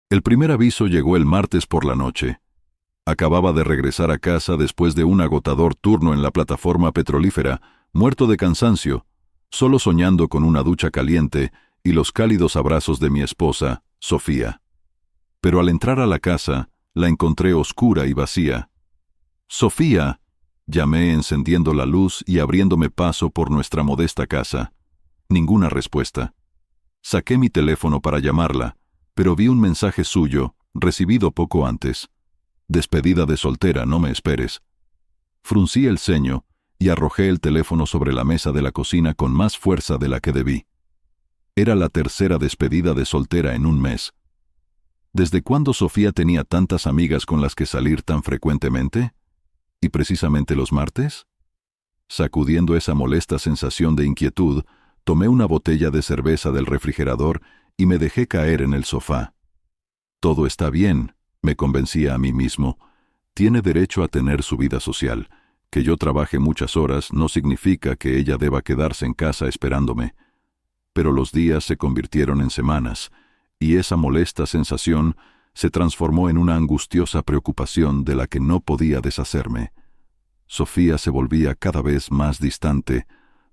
El primer aviso llegó el martes por la noche. Acababa de regresar a casa después de un agotador turno en la plataforma petrolífera, muerto de cansancio, solo soñando con una ducha caliente y los cálidos abrazos de mi esposa, Sofía. Pero al entrar a la casa, la encontré oscura y vacía. «Sofía», llamé encendiendo la luz y abriéndome paso por nuestra modesta casa. Ninguna respuesta. Saqué mi teléfono para llamarla, pero vi un mensaje suyo, recibido poco antes. «Despedida de soltera, no me esperes». Fruncí el ceño y arrojé el teléfono sobre la mesa de la cocina con más fuerza de la que debí. Era la tercera despedida de soltera en un mes. ¿Desde cuándo Sofía tenía tantas amigas con las que salir tan frecuentemente? ¿Y precisamente los martes? Sacudiendo esa molesta sensación de inquietud, tomé una botella de cerveza del refrigerador y me dejé caer en el sofá. Todo está bien, me convencía a mí mismo. Tiene derecho a tener su vida social. Que yo trabaje muchas horas no significa que ella deba quedarse en casa esperándome. Pero los días se convirtieron en semanas, y esa molesta sensación se transformó en una angustiosa preocupación de la que no podía deshacerme. Sofía se volvía cada vez más distante,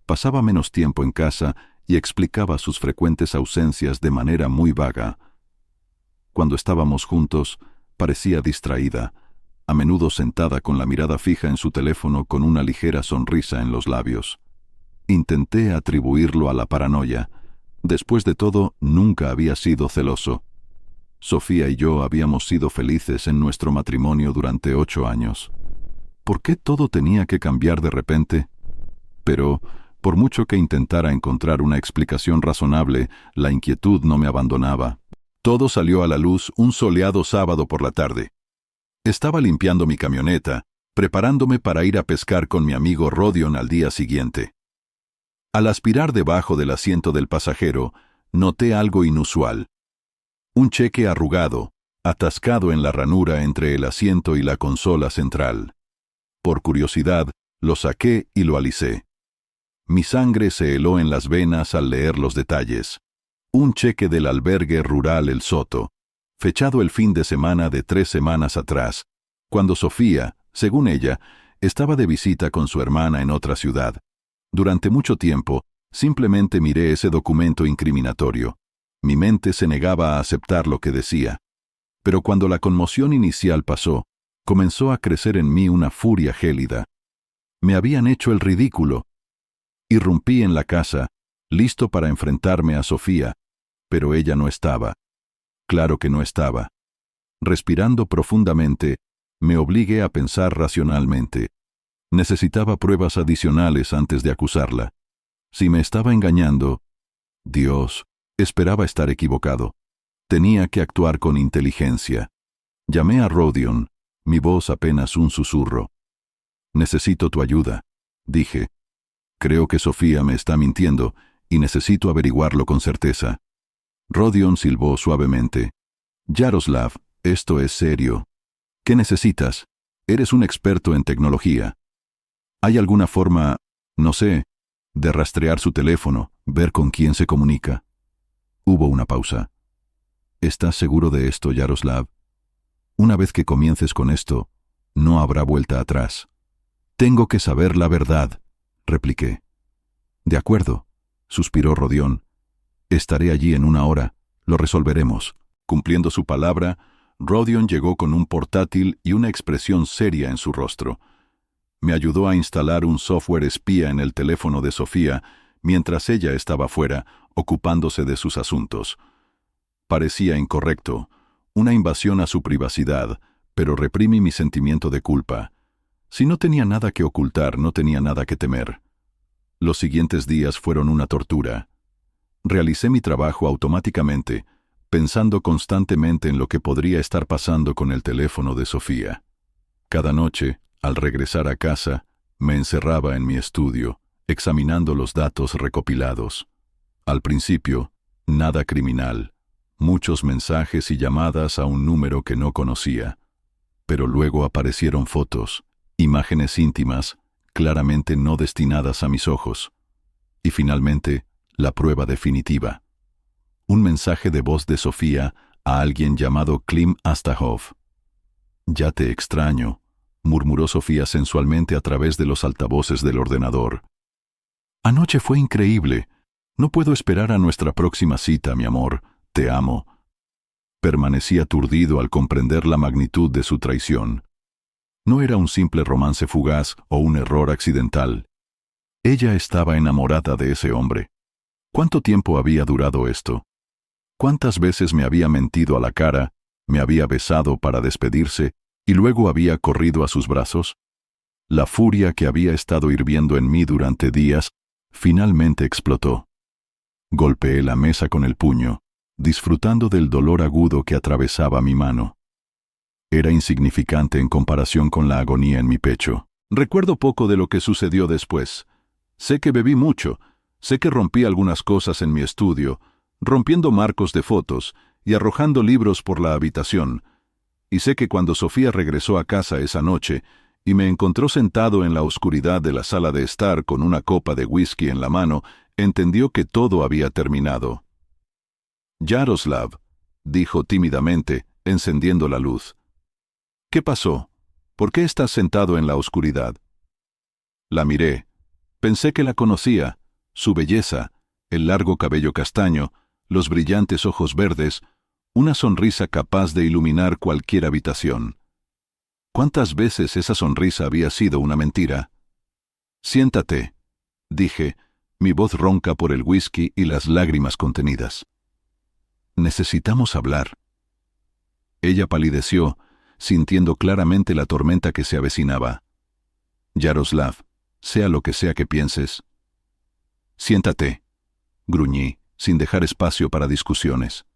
pasaba menos tiempo en casa y explicaba sus frecuentes ausencias de manera muy vaga. Cuando estábamos juntos, parecía distraída, a menudo sentada con la mirada fija en su teléfono con una ligera sonrisa en los labios. Intenté atribuirlo a la paranoia. Después de todo, nunca había sido celoso. Sofía y yo habíamos sido felices en nuestro matrimonio durante 8 años. ¿Por qué todo tenía que cambiar de repente? Pero, por mucho que intentara encontrar una explicación razonable, la inquietud no me abandonaba. Todo salió a la luz un soleado sábado por la tarde. Estaba limpiando mi camioneta, preparándome para ir a pescar con mi amigo Rodion al día siguiente. Al aspirar debajo del asiento del pasajero, noté algo inusual. Un cheque arrugado, atascado en la ranura entre el asiento y la consola central. Por curiosidad, lo saqué y lo alicé. Mi sangre se heló en las venas al leer los detalles. Un cheque del albergue rural El Soto, fechado el fin de semana de 3 semanas atrás, cuando Sofía, según ella, estaba de visita con su hermana en otra ciudad. Durante mucho tiempo, simplemente miré ese documento incriminatorio. Mi mente se negaba a aceptar lo que decía. Pero cuando la conmoción inicial pasó, comenzó a crecer en mí una furia gélida. Me habían hecho el ridículo. Irrumpí en la casa, listo para enfrentarme a Sofía, pero ella no estaba. Claro que no estaba. Respirando profundamente, me obligué a pensar racionalmente. Necesitaba pruebas adicionales antes de acusarla. Si me estaba engañando, Dios, esperaba estar equivocado. Tenía que actuar con inteligencia. Llamé a Rodion, mi voz apenas un susurro. «Necesito tu ayuda», dije. «Creo que Sofía me está mintiendo y necesito averiguarlo con certeza». Rodion silbó suavemente. «Yaroslav, esto es serio. ¿Qué necesitas? Eres un experto en tecnología. ¿Hay alguna forma, no sé, de rastrear su teléfono, ver con quién se comunica?» Hubo una pausa. «¿Estás seguro de esto, Yaroslav? Una vez que comiences con esto, no habrá vuelta atrás». «Tengo que saber la verdad», repliqué. «De acuerdo», suspiró Rodion. «Estaré allí en 1 hora. Lo resolveremos». Cumpliendo su palabra, Rodion llegó con un portátil y una expresión seria en su rostro. Me ayudó a instalar un software espía en el teléfono de Sofía, mientras ella estaba fuera, ocupándose de sus asuntos. Parecía incorrecto, una invasión a su privacidad, pero reprimí mi sentimiento de culpa. Si no tenía nada que ocultar, no tenía nada que temer. Los siguientes días fueron una tortura. Realicé mi trabajo automáticamente, pensando constantemente en lo que podría estar pasando con el teléfono de Sofía. Cada noche, al regresar a casa, me encerraba en mi estudio, examinando los datos recopilados. Al principio, nada criminal, muchos mensajes y llamadas a un número que no conocía. Pero luego aparecieron fotos, imágenes íntimas, claramente no destinadas a mis ojos. Y finalmente, la prueba definitiva. Un mensaje de voz de Sofía a alguien llamado Klim Astahov. «Ya te extraño», murmuró Sofía sensualmente a través de los altavoces del ordenador. «Anoche fue increíble. No puedo esperar a nuestra próxima cita, mi amor. Te amo». Permanecí aturdido al comprender la magnitud de su traición. No era un simple romance fugaz o un error accidental. Ella estaba enamorada de ese hombre. ¿Cuánto tiempo había durado esto? ¿Cuántas veces me había mentido a la cara, me había besado para despedirse y luego había corrido a sus brazos? La furia que había estado hirviendo en mí durante días finalmente explotó. Golpeé la mesa con el puño, disfrutando del dolor agudo que atravesaba mi mano. Era insignificante en comparación con la agonía en mi pecho. Recuerdo poco de lo que sucedió después. Sé que bebí mucho, sé que rompí algunas cosas en mi estudio, rompiendo marcos de fotos y arrojando libros por la habitación, y sé que cuando Sofía regresó a casa esa noche y me encontró sentado en la oscuridad de la sala de estar con una copa de whisky en la mano, entendió que todo había terminado. «Yaroslav», dijo tímidamente, encendiendo la luz. «¿Qué pasó? ¿Por qué estás sentado en la oscuridad?» La miré. Pensé que la conocía, su belleza, el largo cabello castaño, los brillantes ojos verdes, una sonrisa capaz de iluminar cualquier habitación. ¿Cuántas veces esa sonrisa había sido una mentira? «Siéntate», dije, mi voz ronca por el whisky y las lágrimas contenidas. «Necesitamos hablar». Ella palideció, sintiendo claramente la tormenta que se avecinaba. «Yaroslav, sea lo que sea que pienses». «Siéntate», gruñí, sin dejar espacio para discusiones.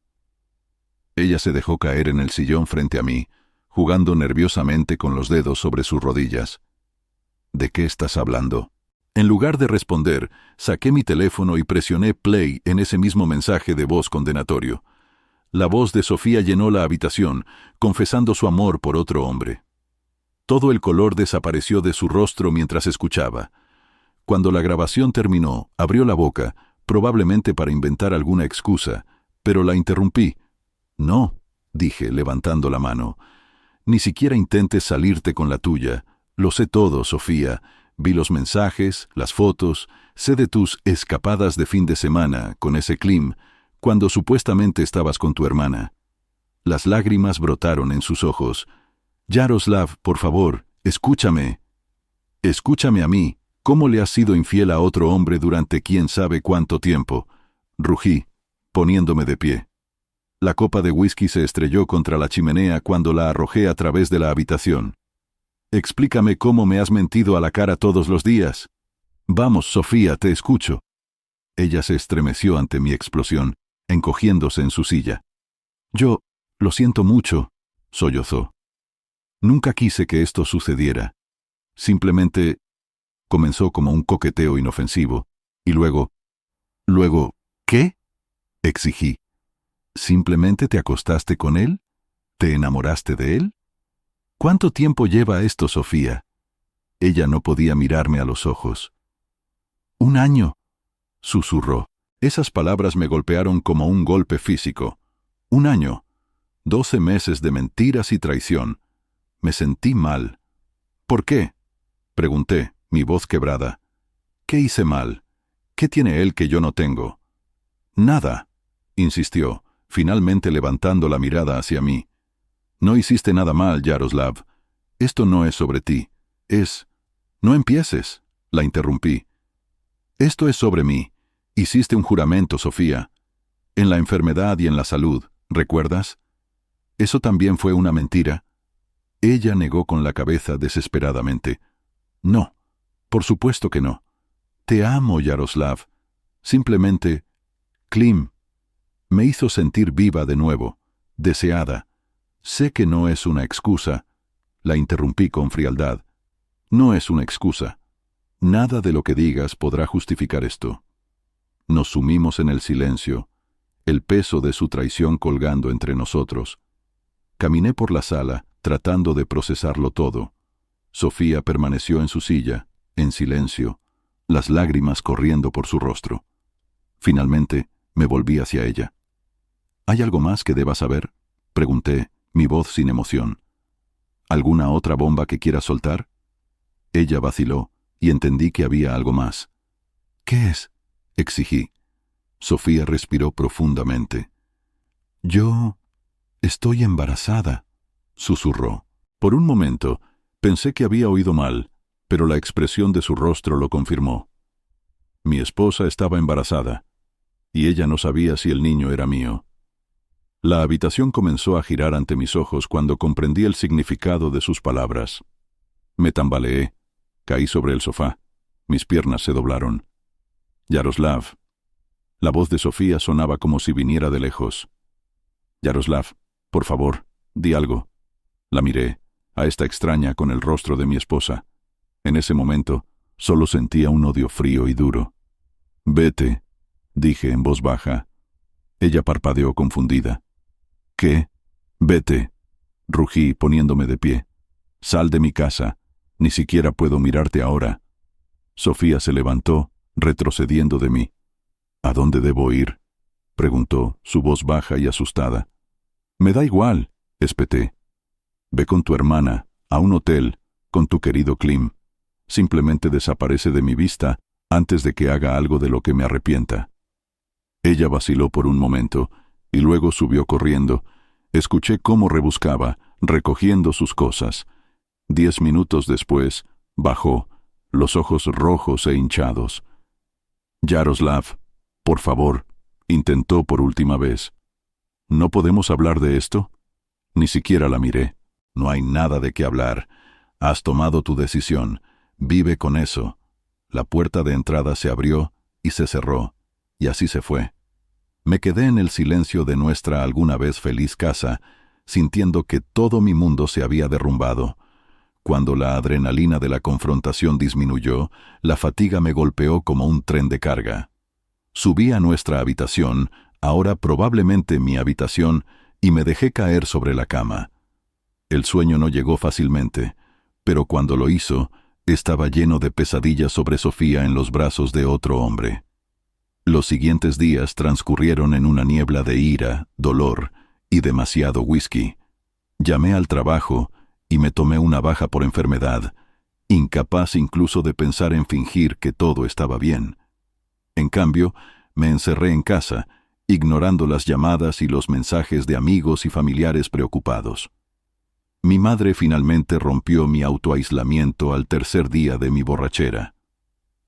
Ella se dejó caer en el sillón frente a mí, jugando nerviosamente con los dedos sobre sus rodillas. «¿De qué estás hablando?» En lugar de responder, saqué mi teléfono y presioné play en ese mismo mensaje de voz condenatorio. La voz de Sofía llenó la habitación, confesando su amor por otro hombre. Todo el color desapareció de su rostro mientras escuchaba. Cuando la grabación terminó, abrió la boca, probablemente para inventar alguna excusa, pero la interrumpí. «No», dije, levantando la mano. «Ni siquiera intentes salirte con la tuya. Lo sé todo, Sofía. Vi los mensajes, las fotos, sé de tus escapadas de fin de semana con ese Klim, cuando supuestamente estabas con tu hermana». Las lágrimas brotaron en sus ojos. «Yaroslav, por favor, escúchame. Escúchame a mí. ¿Cómo le has sido infiel a otro hombre durante quién sabe cuánto tiempo?», rugí, poniéndome de pie. La copa de whisky se estrelló contra la chimenea cuando la arrojé a través de la habitación. «Explícame cómo me has mentido a la cara todos los días». «Vamos, Sofía, te escucho». Ella se estremeció ante mi explosión, encogiéndose en su silla. «Yo lo siento mucho», sollozó. «Nunca quise que esto sucediera. Simplemente…» Comenzó como un coqueteo inofensivo, y luego… «¿Qué?», exigí. «¿Simplemente te acostaste con él? ¿Te enamoraste de él? ¿Cuánto tiempo lleva esto, Sofía?». Ella no podía mirarme a los ojos. «1 año», susurró. Esas palabras me golpearon como un golpe físico. 1 año. 12 meses de mentiras y traición. Me sentí mal. «¿Por qué?», pregunté, mi voz quebrada. «¿Qué hice mal? ¿Qué tiene él que yo no tengo?». «Nada», insistió, finalmente levantando la mirada hacia mí. «No hiciste nada mal, Yaroslav. Esto no es sobre ti. Es…». «No empieces», la interrumpí. «Esto es sobre mí. Hiciste un juramento, Sofía. En la enfermedad y en la salud, ¿recuerdas? ¿Eso también fue una mentira?». Ella negó con la cabeza desesperadamente. «No, por supuesto que no. Te amo, Yaroslav. Simplemente… Klim me hizo sentir viva de nuevo, deseada. Sé que no es una excusa». La interrumpí con frialdad. «No es una excusa. Nada de lo que digas podrá justificar esto». Nos sumimos en el silencio, el peso de su traición colgando entre nosotros. Caminé por la sala, tratando de procesarlo todo. Sofía permaneció en su silla, en silencio, las lágrimas corriendo por su rostro. Finalmente, me volví hacia ella. «¿Hay algo más que deba saber?». Pregunté, mi voz sin emoción. ¿Alguna otra bomba que quieras soltar? Ella vaciló, y entendí que había algo más. ¿Qué es? Exigí. Sofía respiró profundamente. Yo estoy embarazada, susurró. Por un momento, pensé que había oído mal, pero la expresión de su rostro lo confirmó. Mi esposa estaba embarazada, y ella no sabía si el niño era mío. La habitación comenzó a girar ante mis ojos cuando comprendí el significado de sus palabras. Me tambaleé, caí sobre el sofá, mis piernas se doblaron. Yaroslav. La voz de Sofía sonaba como si viniera de lejos. Yaroslav, por favor, di algo. La miré, a esta extraña con el rostro de mi esposa. En ese momento, solo sentía un odio frío y duro. Vete, dije en voz baja. Ella parpadeó confundida. ¿Qué? Vete, rugí poniéndome de pie. Sal de mi casa. Ni siquiera puedo mirarte ahora. Sofía se levantó, retrocediendo de mí. ¿A dónde debo ir?, preguntó, su voz baja y asustada. Me da igual, espeté. Ve con tu hermana, a un hotel, con tu querido Klim. Simplemente desaparece de mi vista antes de que haga algo de lo que me arrepienta. Ella vaciló por un momento, y luego subió corriendo. Escuché cómo rebuscaba, recogiendo sus cosas. 10 minutos después, bajó, los ojos rojos e hinchados. Yaroslav, por favor, intentó por última vez. ¿No podemos hablar de esto? Ni siquiera la miré. No hay nada de qué hablar. Has tomado tu decisión. Vive con eso. La puerta de entrada se abrió y se cerró, y así se fue. Me quedé en el silencio de nuestra alguna vez feliz casa, sintiendo que todo mi mundo se había derrumbado. Cuando la adrenalina de la confrontación disminuyó, la fatiga me golpeó como un tren de carga. Subí a nuestra habitación, ahora probablemente mi habitación, y me dejé caer sobre la cama. El sueño no llegó fácilmente, pero cuando lo hizo, estaba lleno de pesadillas sobre Sofía en los brazos de otro hombre. Los siguientes días transcurrieron en una niebla de ira, dolor y demasiado whisky. Llamé al trabajo y me tomé una baja por enfermedad, incapaz incluso de pensar en fingir que todo estaba bien. En cambio, me encerré en casa, ignorando las llamadas y los mensajes de amigos y familiares preocupados. Mi madre finalmente rompió mi autoaislamiento al tercer día de mi borrachera.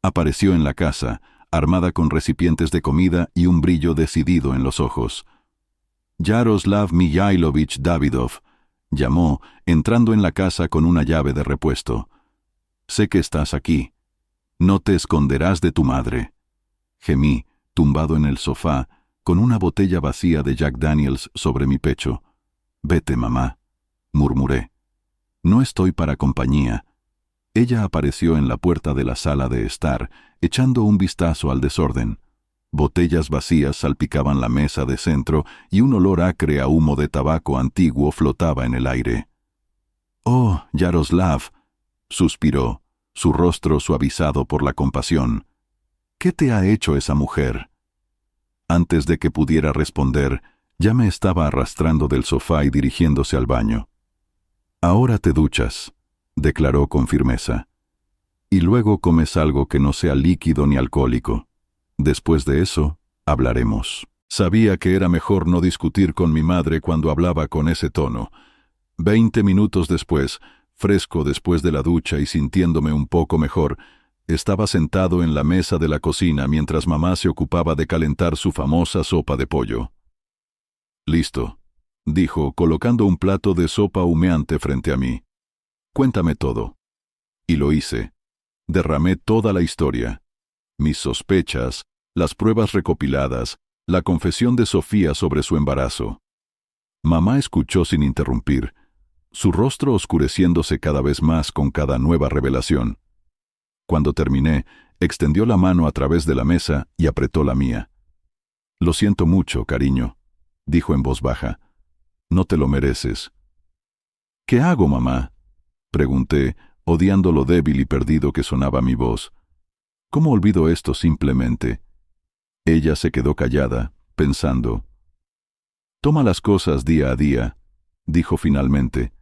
Apareció en la casa, armada con recipientes de comida y un brillo decidido en los ojos. Yaroslav Mijailovich Davidov, llamó, entrando en la casa con una llave de repuesto. Sé que estás aquí. No te esconderás de tu madre. Gemí, tumbado en el sofá, con una botella vacía de Jack Daniels sobre mi pecho. Vete, mamá, murmuré. No estoy para compañía. Ella apareció en la puerta de la sala de estar, echando un vistazo al desorden. Botellas vacías salpicaban la mesa de centro y un olor acre a humo de tabaco antiguo flotaba en el aire. «Oh, Yaroslav», suspiró, su rostro suavizado por la compasión. «¿Qué te ha hecho esa mujer?» Antes de que pudiera responder, ya me estaba arrastrando del sofá y dirigiéndose al baño. «Ahora te duchas», declaró con firmeza. «Y luego comes algo que no sea líquido ni alcohólico. Después de eso, hablaremos». Sabía que era mejor no discutir con mi madre cuando hablaba con ese tono. 20 minutos después, fresco después de la ducha y sintiéndome un poco mejor, estaba sentado en la mesa de la cocina mientras mamá se ocupaba de calentar su famosa sopa de pollo. «Listo», dijo, colocando un plato de sopa humeante frente a mí. «Cuéntame todo». Y lo hice. Derramé toda la historia. Mis sospechas, las pruebas recopiladas, la confesión de Sofía sobre su embarazo. Mamá escuchó sin interrumpir, su rostro oscureciéndose cada vez más con cada nueva revelación. Cuando terminé, extendió la mano a través de la mesa y apretó la mía. «Lo siento mucho, cariño», dijo en voz baja. «No te lo mereces». «¿Qué hago, mamá?», pregunté, odiando lo débil y perdido que sonaba mi voz. «¿Cómo olvido esto simplemente?» Ella se quedó callada, pensando. «Toma las cosas día a día», dijo finalmente.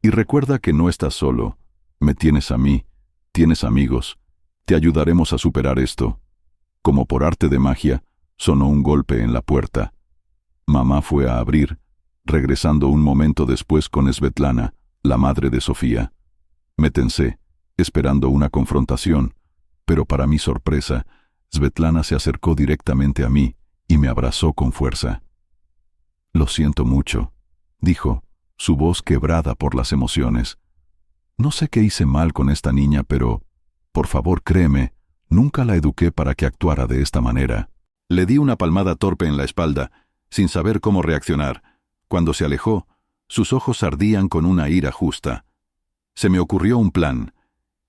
Y recuerda que no estás solo. Me tienes a mí, tienes amigos. Te ayudaremos a superar esto. Como por arte de magia, sonó un golpe en la puerta. Mamá fue a abrir, regresando un momento después con Svetlana, la madre de Sofía. Me tensé, esperando una confrontación, pero para mi sorpresa, Svetlana se acercó directamente a mí y me abrazó con fuerza. «Lo siento mucho», dijo, su voz quebrada por las emociones. «No sé qué hice mal con esta niña, pero, por favor, créeme, nunca la eduqué para que actuara de esta manera». Le di una palmada torpe en la espalda, sin saber cómo reaccionar. Cuando se alejó, sus ojos ardían con una ira justa. Se me ocurrió un plan: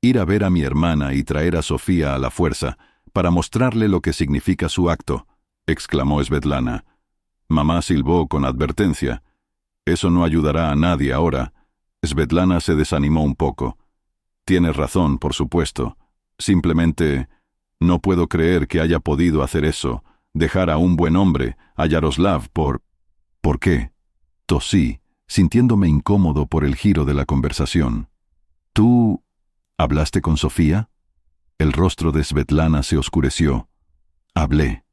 ir a ver a mi hermana y traer a Sofía a la fuerza, para mostrarle lo que significa su acto, exclamó Svetlana. Mamá silbó con advertencia. Eso no ayudará a nadie ahora. Svetlana se desanimó un poco. Tienes razón, por supuesto. Simplemente no puedo creer que haya podido hacer eso, dejar a un buen hombre, a Yaroslav, por... ¿Por qué? Tosí, sintiéndome incómodo por el giro de la conversación. ¿Tú hablaste con Sofía? El rostro de Svetlana se oscureció. Hablé.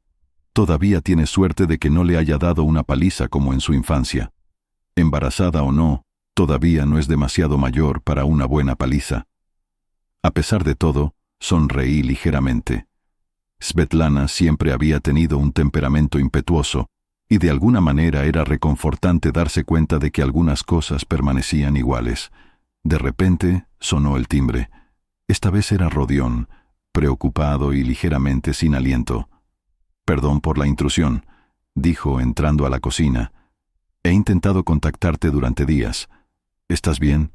Todavía tiene suerte de que no le haya dado una paliza como en su infancia. Embarazada o no, todavía no es demasiado mayor para una buena paliza. A pesar de todo, sonreí ligeramente. Svetlana siempre había tenido un temperamento impetuoso, y de alguna manera era reconfortante darse cuenta de que algunas cosas permanecían iguales. De repente sonó el timbre. Esta vez era Rodión, preocupado y ligeramente sin aliento. «Perdón por la intrusión», dijo entrando a la cocina. «He intentado contactarte durante días. ¿Estás bien?»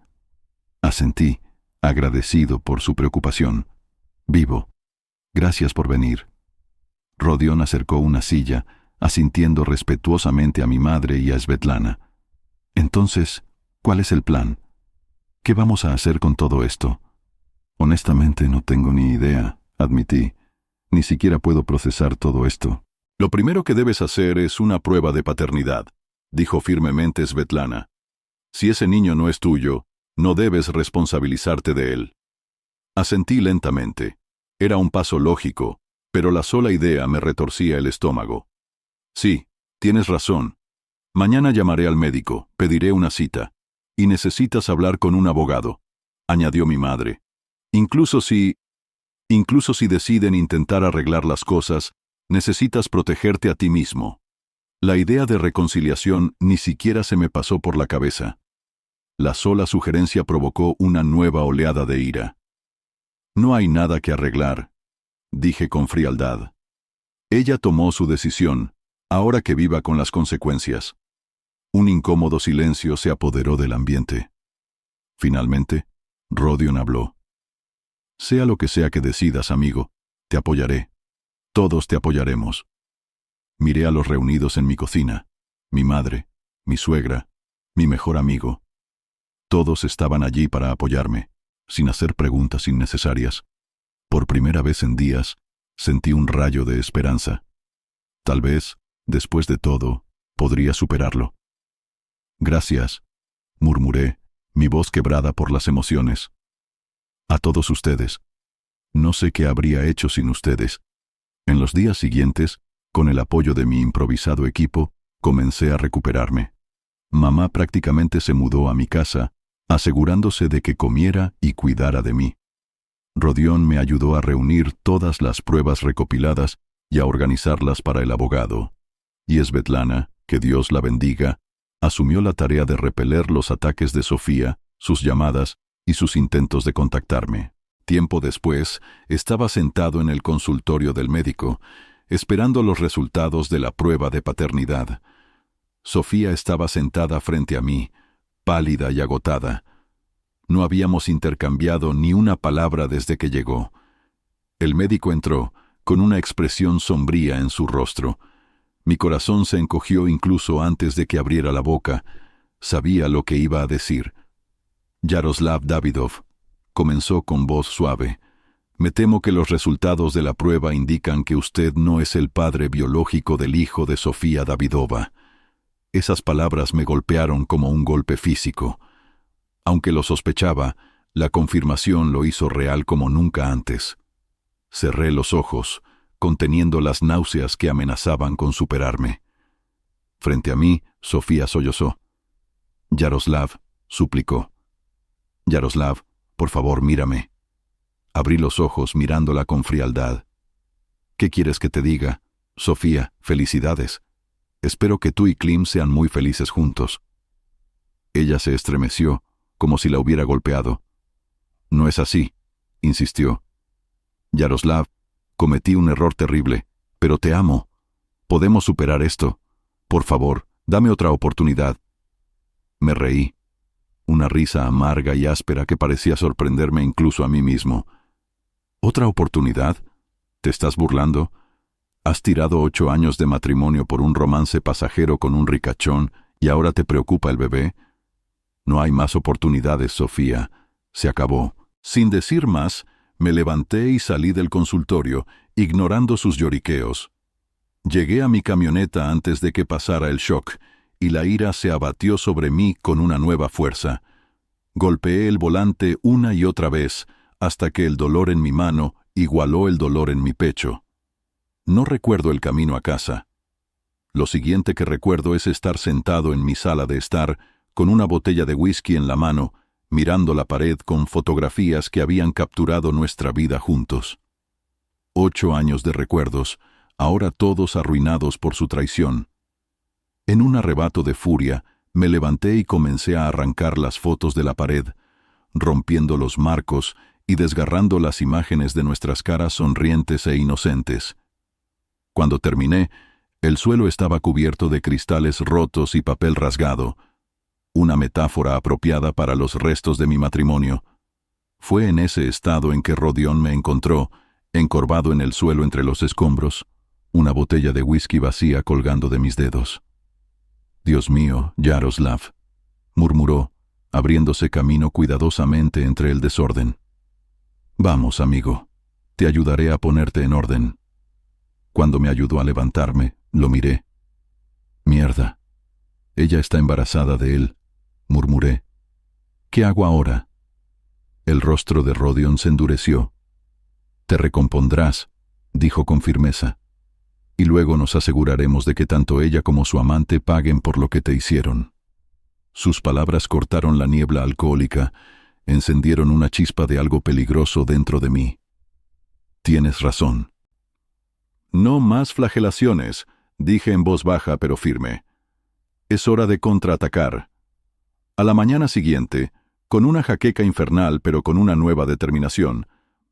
Asentí, agradecido por su preocupación. «Vivo. Gracias por venir». Rodión acercó una silla, asintiendo respetuosamente a mi madre y a Svetlana. «Entonces, ¿cuál es el plan? ¿Qué vamos a hacer con todo esto?» «Honestamente no tengo ni idea», admití. «Ni siquiera puedo procesar todo esto». «Lo primero que debes hacer es una prueba de paternidad», dijo firmemente Svetlana. «Si ese niño no es tuyo, no debes responsabilizarte de él». Asentí lentamente. Era un paso lógico, pero la sola idea me retorcía el estómago. «Sí, tienes razón. Mañana llamaré al médico, pediré una cita. Y necesitas hablar con un abogado», añadió mi madre. Incluso si deciden intentar arreglar las cosas, necesitas protegerte a ti mismo». La idea de reconciliación ni siquiera se me pasó por la cabeza. La sola sugerencia provocó una nueva oleada de ira. «No hay nada que arreglar», dije con frialdad. Ella tomó su decisión, ahora que viva con las consecuencias. Un incómodo silencio se apoderó del ambiente. Finalmente, Rodión habló. «Sea lo que sea que decidas, amigo, te apoyaré. Todos te apoyaremos». Miré a los reunidos en mi cocina, mi madre, mi suegra, mi mejor amigo. Todos estaban allí para apoyarme, sin hacer preguntas innecesarias. Por primera vez en días, sentí un rayo de esperanza. Tal vez, después de todo, podría superarlo. «Gracias», murmuré, mi voz quebrada por las emociones. «A todos ustedes. No sé qué habría hecho sin ustedes». En los días siguientes, con el apoyo de mi improvisado equipo, comencé a recuperarme. Mamá prácticamente se mudó a mi casa, asegurándose de que comiera y cuidara de mí. Rodión me ayudó a reunir todas las pruebas recopiladas y a organizarlas para el abogado. Y Svetlana, que Dios la bendiga, asumió la tarea de repeler los ataques de Sofía, sus llamadas y sus intentos de contactarme. Tiempo después, estaba sentado en el consultorio del médico, esperando los resultados de la prueba de paternidad. Sofía estaba sentada frente a mí, pálida y agotada. No habíamos intercambiado ni una palabra desde que llegó. El médico entró, con una expresión sombría en su rostro. Mi corazón se encogió incluso antes de que abriera la boca. Sabía lo que iba a decir. «Yaroslav Davidov», comenzó con voz suave, «me temo que los resultados de la prueba indican que usted no es el padre biológico del hijo de Sofía Davidova». Esas palabras me golpearon como un golpe físico. Aunque lo sospechaba, la confirmación lo hizo real como nunca antes. Cerré los ojos, conteniendo las náuseas que amenazaban con superarme. Frente a mí, Sofía sollozó. «Yaroslav», suplicó. «Yaroslav, por favor, mírame». Abrí los ojos mirándola con frialdad. «¿Qué quieres que te diga? Sofía, felicidades. Espero que tú y Klim sean muy felices juntos». Ella se estremeció, como si la hubiera golpeado. «No es así», insistió. «Yaroslav, cometí un error terrible, pero te amo. Podemos superar esto. Por favor, dame otra oportunidad». Me reí. Una risa amarga y áspera que parecía sorprenderme incluso a mí mismo. «¿Otra oportunidad? ¿Te estás burlando? Has tirado 8 años de matrimonio por un romance pasajero con un ricachón y ahora te preocupa el bebé. No hay más oportunidades, Sofía. Se acabó». Sin decir más, me levanté y salí del consultorio, ignorando sus lloriqueos. Llegué a mi camioneta antes de que pasara el shock, y la ira se abatió sobre mí con una nueva fuerza. Golpeé el volante una y otra vez, hasta que el dolor en mi mano igualó el dolor en mi pecho. No recuerdo el camino a casa. Lo siguiente que recuerdo es estar sentado en mi sala de estar, con una botella de whisky en la mano, mirando la pared con fotografías que habían capturado nuestra vida juntos. 8 años de recuerdos, ahora todos arruinados por su traición. En un arrebato de furia, me levanté y comencé a arrancar las fotos de la pared, rompiendo los marcos y desgarrando las imágenes de nuestras caras sonrientes e inocentes. Cuando terminé, el suelo estaba cubierto de cristales rotos y papel rasgado, una metáfora apropiada para los restos de mi matrimonio. Fue en ese estado en que Rodion me encontró, encorvado en el suelo entre los escombros, una botella de whisky vacía colgando de mis dedos. «Dios mío, Yaroslav», murmuró, abriéndose camino cuidadosamente entre el desorden. «Vamos, amigo, te ayudaré a ponerte en orden». Cuando me ayudó a levantarme, lo miré. «Mierda. Ella está embarazada de él», murmuré. «¿Qué hago ahora?» El rostro de Rodion se endureció. «Te recompondrás», dijo con firmeza. «Y luego nos aseguraremos de que tanto ella como su amante paguen por lo que te hicieron». Sus palabras cortaron la niebla alcohólica, encendieron una chispa de algo peligroso dentro de mí. «Tienes razón». «No más flagelaciones», dije en voz baja pero firme. «Es hora de contraatacar». A la mañana siguiente, con una jaqueca infernal pero con una nueva determinación,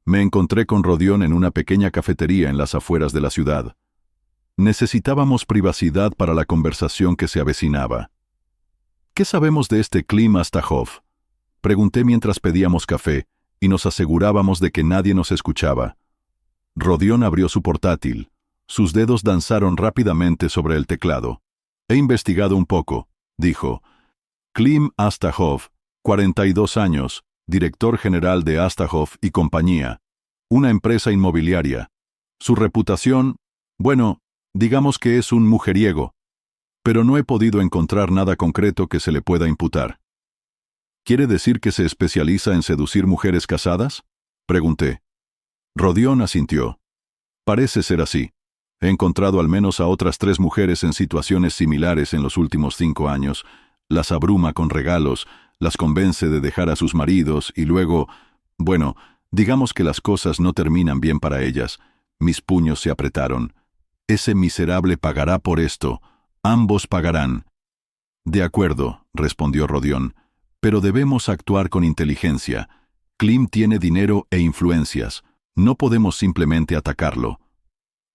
me encontré con Rodion en una pequeña cafetería en las afueras de la ciudad. Necesitábamos privacidad para la conversación que se avecinaba. «¿Qué sabemos de este Klim Astahov?», pregunté mientras pedíamos café y nos asegurábamos de que nadie nos escuchaba. Rodion abrió su portátil. Sus dedos danzaron rápidamente sobre el teclado. «He investigado un poco», dijo. «Klim Astahov, 42 años, director general de Astahov y compañía, una empresa inmobiliaria. Su reputación, bueno, digamos que es un mujeriego, pero no he podido encontrar nada concreto que se le pueda imputar». «¿Quiere decir que se especializa en seducir mujeres casadas?», pregunté. Rodion asintió. «Parece ser así. He encontrado al menos a otras 3 mujeres en situaciones similares en los últimos 5 años. Las abruma con regalos, las convence de dejar a sus maridos y luego, bueno, digamos que las cosas no terminan bien para ellas». Mis puños se apretaron. «Ese miserable pagará por esto. Ambos pagarán». «De acuerdo», respondió Rodion, «pero debemos actuar con inteligencia. Klim tiene dinero e influencias. No podemos simplemente atacarlo».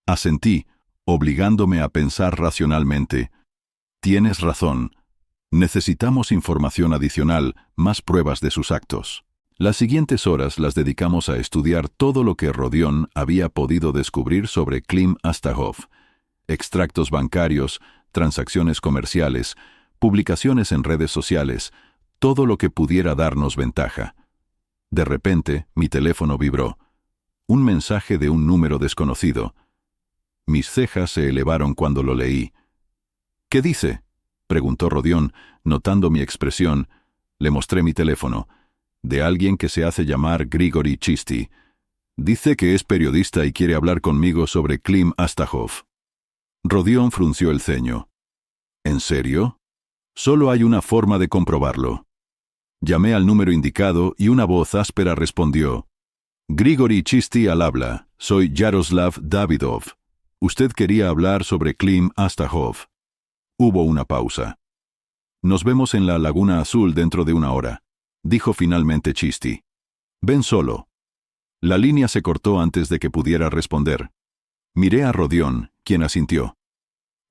Asentí, obligándome a pensar racionalmente. «Tienes razón. Necesitamos información adicional, más pruebas de sus actos». Las siguientes horas las dedicamos a estudiar todo lo que Rodion había podido descubrir sobre Klim Astahov. Extractos bancarios, transacciones comerciales, publicaciones en redes sociales, todo lo que pudiera darnos ventaja. De repente, mi teléfono vibró. Un mensaje de un número desconocido. Mis cejas se elevaron cuando lo leí. «¿Qué dice?», preguntó Rodión, notando mi expresión. Le mostré mi teléfono. De alguien que se hace llamar Grigori Chisty. Dice que es periodista y quiere hablar conmigo sobre Klim Astahov. Rodión frunció el ceño. ¿En serio? Solo hay una forma de comprobarlo. Llamé al número indicado y una voz áspera respondió. Grigori Chisty al habla. Soy Yaroslav Davidov. Usted quería hablar sobre Klim Astahov. Hubo una pausa. Nos vemos en la Laguna Azul dentro de una hora, dijo finalmente Chisty. Ven solo. La línea se cortó antes de que pudiera responder. Miré a Rodión, quien asintió.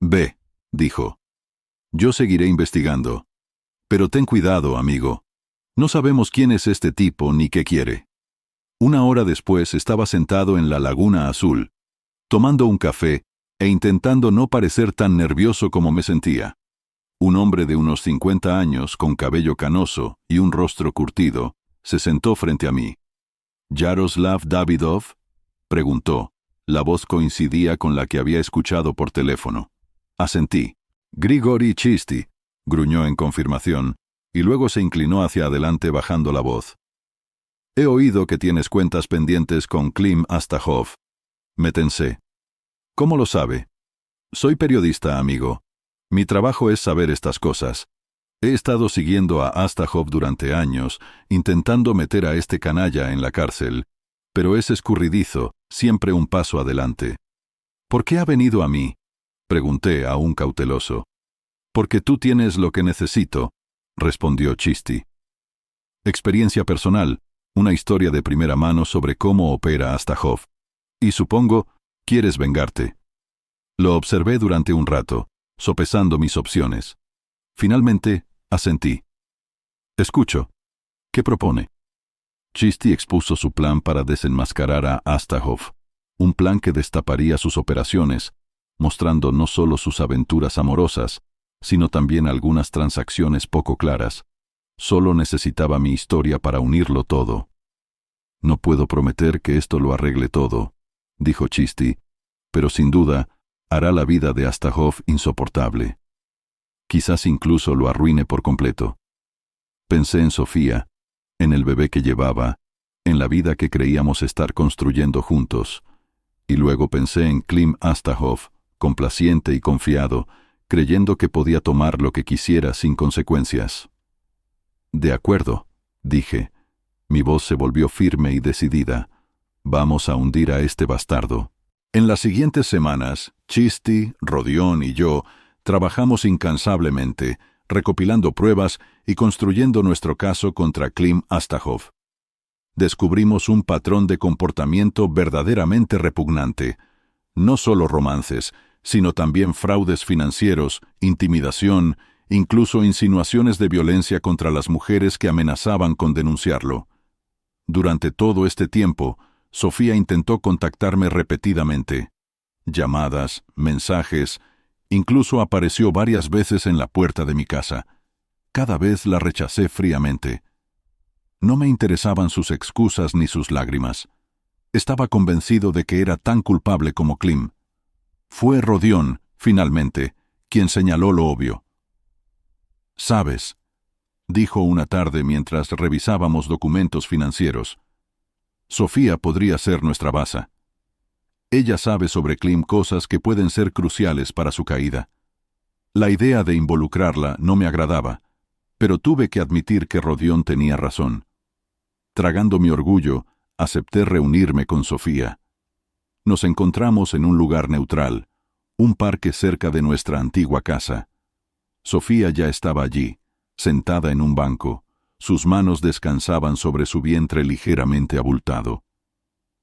Ve, dijo. Yo seguiré investigando. Pero ten cuidado, amigo. No sabemos quién es este tipo ni qué quiere. Una hora después estaba sentado en la Laguna Azul, tomando un café e intentando no parecer tan nervioso como me sentía. Un hombre de unos 50 años, con cabello canoso y un rostro curtido, se sentó frente a mí. ¿Yaroslav Davidov?, preguntó. La voz coincidía con la que había escuchado por teléfono. Asentí. Grigori Chisty, gruñó en confirmación, y luego se inclinó hacia adelante bajando la voz. He oído que tienes cuentas pendientes con Klim Astahov. Me tensé. ¿Cómo lo sabe? Soy periodista, amigo. Mi trabajo es saber estas cosas. He estado siguiendo a Astahov durante años, intentando meter a este canalla en la cárcel, pero es escurridizo, siempre un paso adelante. ¿Por qué ha venido a mí?, pregunté, aún cauteloso. Porque tú tienes lo que necesito, respondió Chisty. Experiencia personal, una historia de primera mano sobre cómo opera Astahov. Y supongo, quieres vengarte. Lo observé durante un rato, sopesando mis opciones. Finalmente, asentí. Escucho. ¿Qué propone? Chisty expuso su plan para desenmascarar a Astahov, un plan que destaparía sus operaciones, mostrando no solo sus aventuras amorosas, sino también algunas transacciones poco claras. Solo necesitaba mi historia para unirlo todo. No puedo prometer que esto lo arregle todo, dijo Chisty, pero sin duda hará la vida de Astahov insoportable. Quizás incluso lo arruine por completo. Pensé en Sofía, en el bebé que llevaba, en la vida que creíamos estar construyendo juntos, y luego pensé en Klim Astahov, complaciente y confiado, creyendo que podía tomar lo que quisiera sin consecuencias. De acuerdo, dije. Mi voz se volvió firme y decidida. Vamos a hundir a este bastardo. En las siguientes semanas, Chisty, Rodión y yo trabajamos incansablemente, recopilando pruebas y construyendo nuestro caso contra Klim Astahov. Descubrimos un patrón de comportamiento verdaderamente repugnante. No solo romances, sino también fraudes financieros, intimidación, incluso insinuaciones de violencia contra las mujeres que amenazaban con denunciarlo. Durante todo este tiempo, Sofía intentó contactarme repetidamente. Llamadas, mensajes, incluso apareció varias veces en la puerta de mi casa. Cada vez la rechacé fríamente. No me interesaban sus excusas ni sus lágrimas. Estaba convencido de que era tan culpable como Klim. Fue Rodión, finalmente, quien señaló lo obvio. «¿Sabes?», dijo una tarde mientras revisábamos documentos financieros. «Sofía podría ser nuestra baza. Ella sabe sobre Klim cosas que pueden ser cruciales para su caída. La idea de involucrarla no me agradaba, pero tuve que admitir que Rodión tenía razón. Tragando mi orgullo, acepté reunirme con Sofía. Nos encontramos en un lugar neutral, un parque cerca de nuestra antigua casa. Sofía ya estaba allí, sentada en un banco. Sus manos descansaban sobre su vientre ligeramente abultado.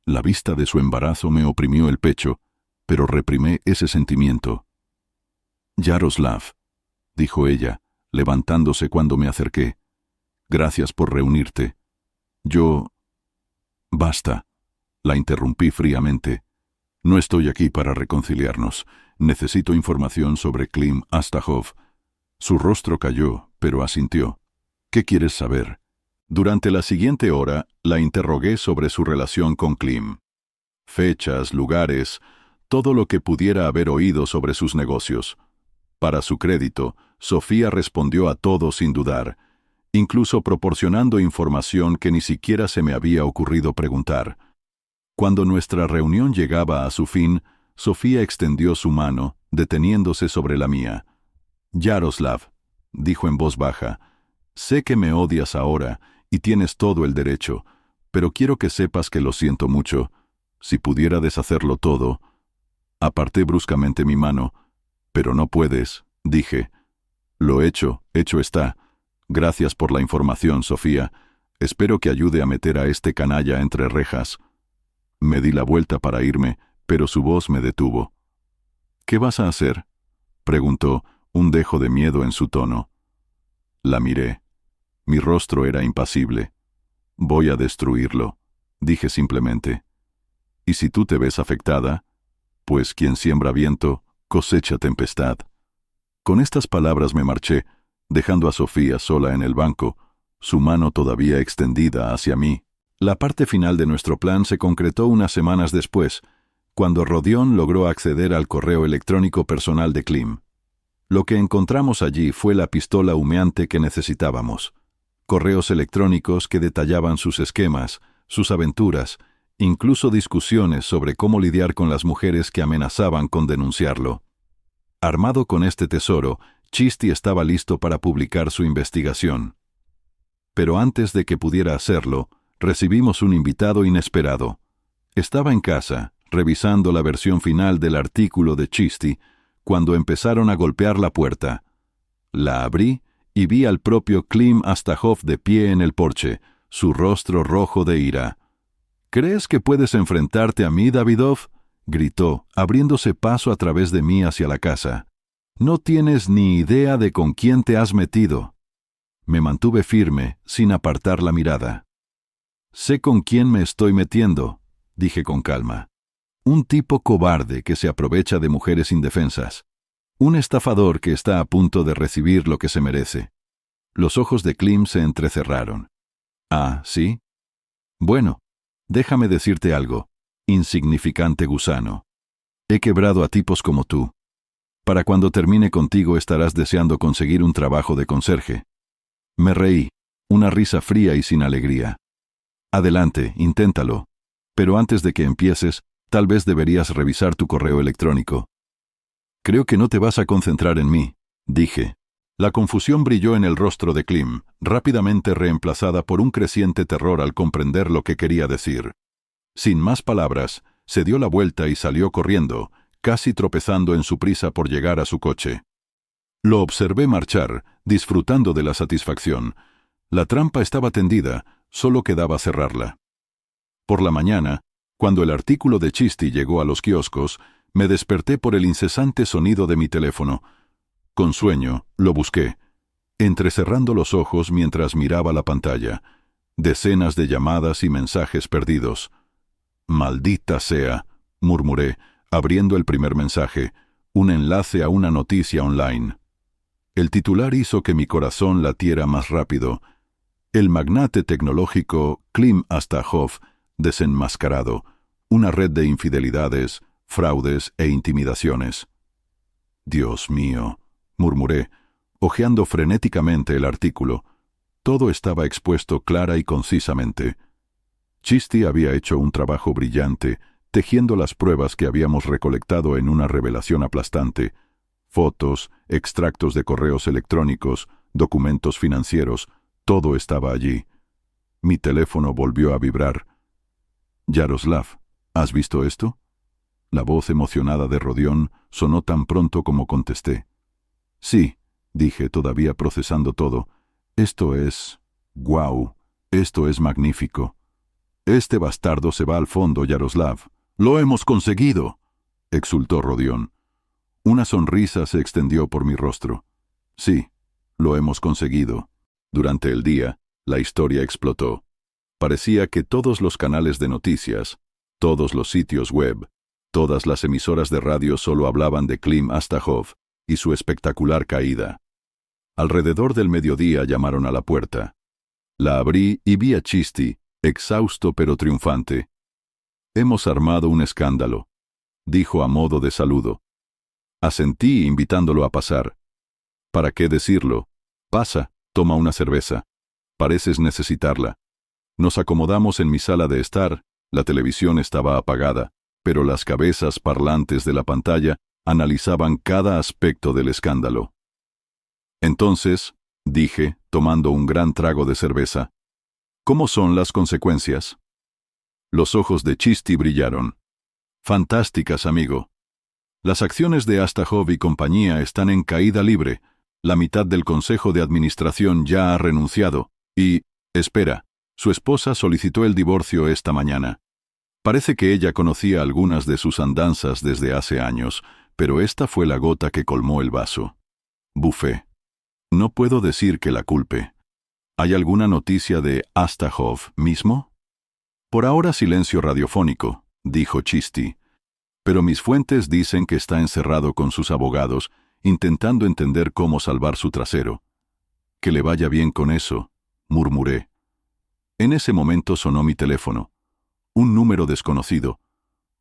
La vista de su embarazo me oprimió el pecho, pero reprimí ese sentimiento. «Yaroslav», dijo ella, levantándose cuando me acerqué. «Gracias por reunirte. Yo...» «Basta», la interrumpí fríamente. «No estoy aquí para reconciliarnos. Necesito información sobre Klim Astahov». Su rostro cayó, pero asintió. «¿Qué quieres saber?». Durante la siguiente hora, la interrogué sobre su relación con Klim. Fechas, lugares, todo lo que pudiera haber oído sobre sus negocios. Para su crédito, Sofía respondió a todo sin dudar, incluso proporcionando información que ni siquiera se me había ocurrido preguntar. Cuando nuestra reunión llegaba a su fin, Sofía extendió su mano, deteniéndose sobre la mía. «Yaroslav», dijo en voz baja, «sé que me odias ahora y tienes todo el derecho, pero quiero que sepas que lo siento mucho. Si pudiera deshacerlo todo». Aparté bruscamente mi mano. «Pero no puedes», dije. «Lo hecho está. Gracias por la información, Sofía. Espero que ayude a meter a este canalla entre rejas». Me di la vuelta para irme, pero su voz me detuvo. «¿Qué vas a hacer?», preguntó, un dejo de miedo en su tono. La miré. Mi rostro era impasible. «Voy a destruirlo», dije simplemente. «¿Y si tú te ves afectada? Pues quien siembra viento, cosecha tempestad». Con estas palabras me marché, dejando a Sofía sola en el banco, su mano todavía extendida hacia mí. La parte final de nuestro plan se concretó unas semanas después, cuando Rodión logró acceder al correo electrónico personal de Klim. Lo que encontramos allí fue la pistola humeante que necesitábamos. Correos electrónicos que detallaban sus esquemas, sus aventuras, incluso discusiones sobre cómo lidiar con las mujeres que amenazaban con denunciarlo. Armado con este tesoro, Chisti estaba listo para publicar su investigación. Pero antes de que pudiera hacerlo, recibimos un invitado inesperado. Estaba en casa, revisando la versión final del artículo de Chisti, cuando empezaron a golpear la puerta. La abrí y vi al propio Klim Astahov de pie en el porche, su rostro rojo de ira. «¿Crees que puedes enfrentarte a mí, Davidov?», gritó, abriéndose paso a través de mí hacia la casa. «No tienes ni idea de con quién te has metido». Me mantuve firme, sin apartar la mirada. «Sé con quién me estoy metiendo», dije con calma. «Un tipo cobarde que se aprovecha de mujeres indefensas. Un estafador que está a punto de recibir lo que se merece». Los ojos de Klim se entrecerraron. «Ah, ¿sí? Bueno, déjame decirte algo, insignificante gusano. He quebrado a tipos como tú. Para cuando termine contigo estarás deseando conseguir un trabajo de conserje». Me reí, una risa fría y sin alegría. «Adelante, inténtalo. Pero antes de que empieces, tal vez deberías revisar tu correo electrónico». «Creo que no te vas a concentrar en mí», dije. La confusión brilló en el rostro de Klim, rápidamente reemplazada por un creciente terror al comprender lo que quería decir. Sin más palabras, se dio la vuelta y salió corriendo, casi tropezando en su prisa por llegar a su coche. Lo observé marchar, disfrutando de la satisfacción. La trampa estaba tendida, solo quedaba cerrarla. Por la mañana, cuando el artículo de Chisti llegó a los kioscos, me desperté por el incesante sonido de mi teléfono. Con sueño, lo busqué, entrecerrando los ojos mientras miraba la pantalla. Decenas de llamadas y mensajes perdidos. «Maldita sea», murmuré, abriendo el primer mensaje, un enlace a una noticia online. El titular hizo que mi corazón latiera más rápido. El magnate tecnológico Klim Astahov desenmascarado, una red de infidelidades, fraudes e intimidaciones. «Dios mío», murmuré, hojeando frenéticamente el artículo. Todo estaba expuesto clara y concisamente. Chisti había hecho un trabajo brillante, tejiendo las pruebas que habíamos recolectado en una revelación aplastante. Fotos, extractos de correos electrónicos, documentos financieros, todo estaba allí. Mi teléfono volvió a vibrar. «Yaroslav, ¿has visto esto?». La voz emocionada de Rodión sonó tan pronto como contesté. «Sí», dije, todavía procesando todo. «Esto es... ¡guau! Esto es magnífico. Este bastardo se va al fondo, Yaroslav. ¡Lo hemos conseguido!», exultó Rodión. Una sonrisa se extendió por mi rostro. «Sí, lo hemos conseguido». Durante el día, la historia explotó. Parecía que todos los canales de noticias, todos los sitios web, todas las emisoras de radio solo hablaban de Klim Astahov y su espectacular caída. Alrededor del mediodía llamaron a la puerta. La abrí y vi a Chisti, exhausto pero triunfante. «Hemos armado un escándalo», dijo a modo de saludo. Asentí invitándolo a pasar. ¿Para qué decirlo? Pasa, toma una cerveza. Pareces necesitarla. Nos acomodamos en mi sala de estar, la televisión estaba apagada, pero las cabezas parlantes de la pantalla analizaban cada aspecto del escándalo. Entonces, dije, tomando un gran trago de cerveza, ¿cómo son las consecuencias? Los ojos de Chiste brillaron. Fantásticas, amigo. Las acciones de Astahov y compañía están en caída libre. La mitad del consejo de administración ya ha renunciado. Y, espera, su esposa solicitó el divorcio esta mañana. Parece que ella conocía algunas de sus andanzas desde hace años, pero esta fue la gota que colmó el vaso. Bufé. No puedo decir que la culpe. ¿Hay alguna noticia de Astahov mismo? Por ahora silencio radiofónico, dijo Chiste. Pero mis fuentes dicen que está encerrado con sus abogados, intentando entender cómo salvar su trasero. Que le vaya bien con eso, murmuré. En ese momento sonó mi teléfono. Un número desconocido.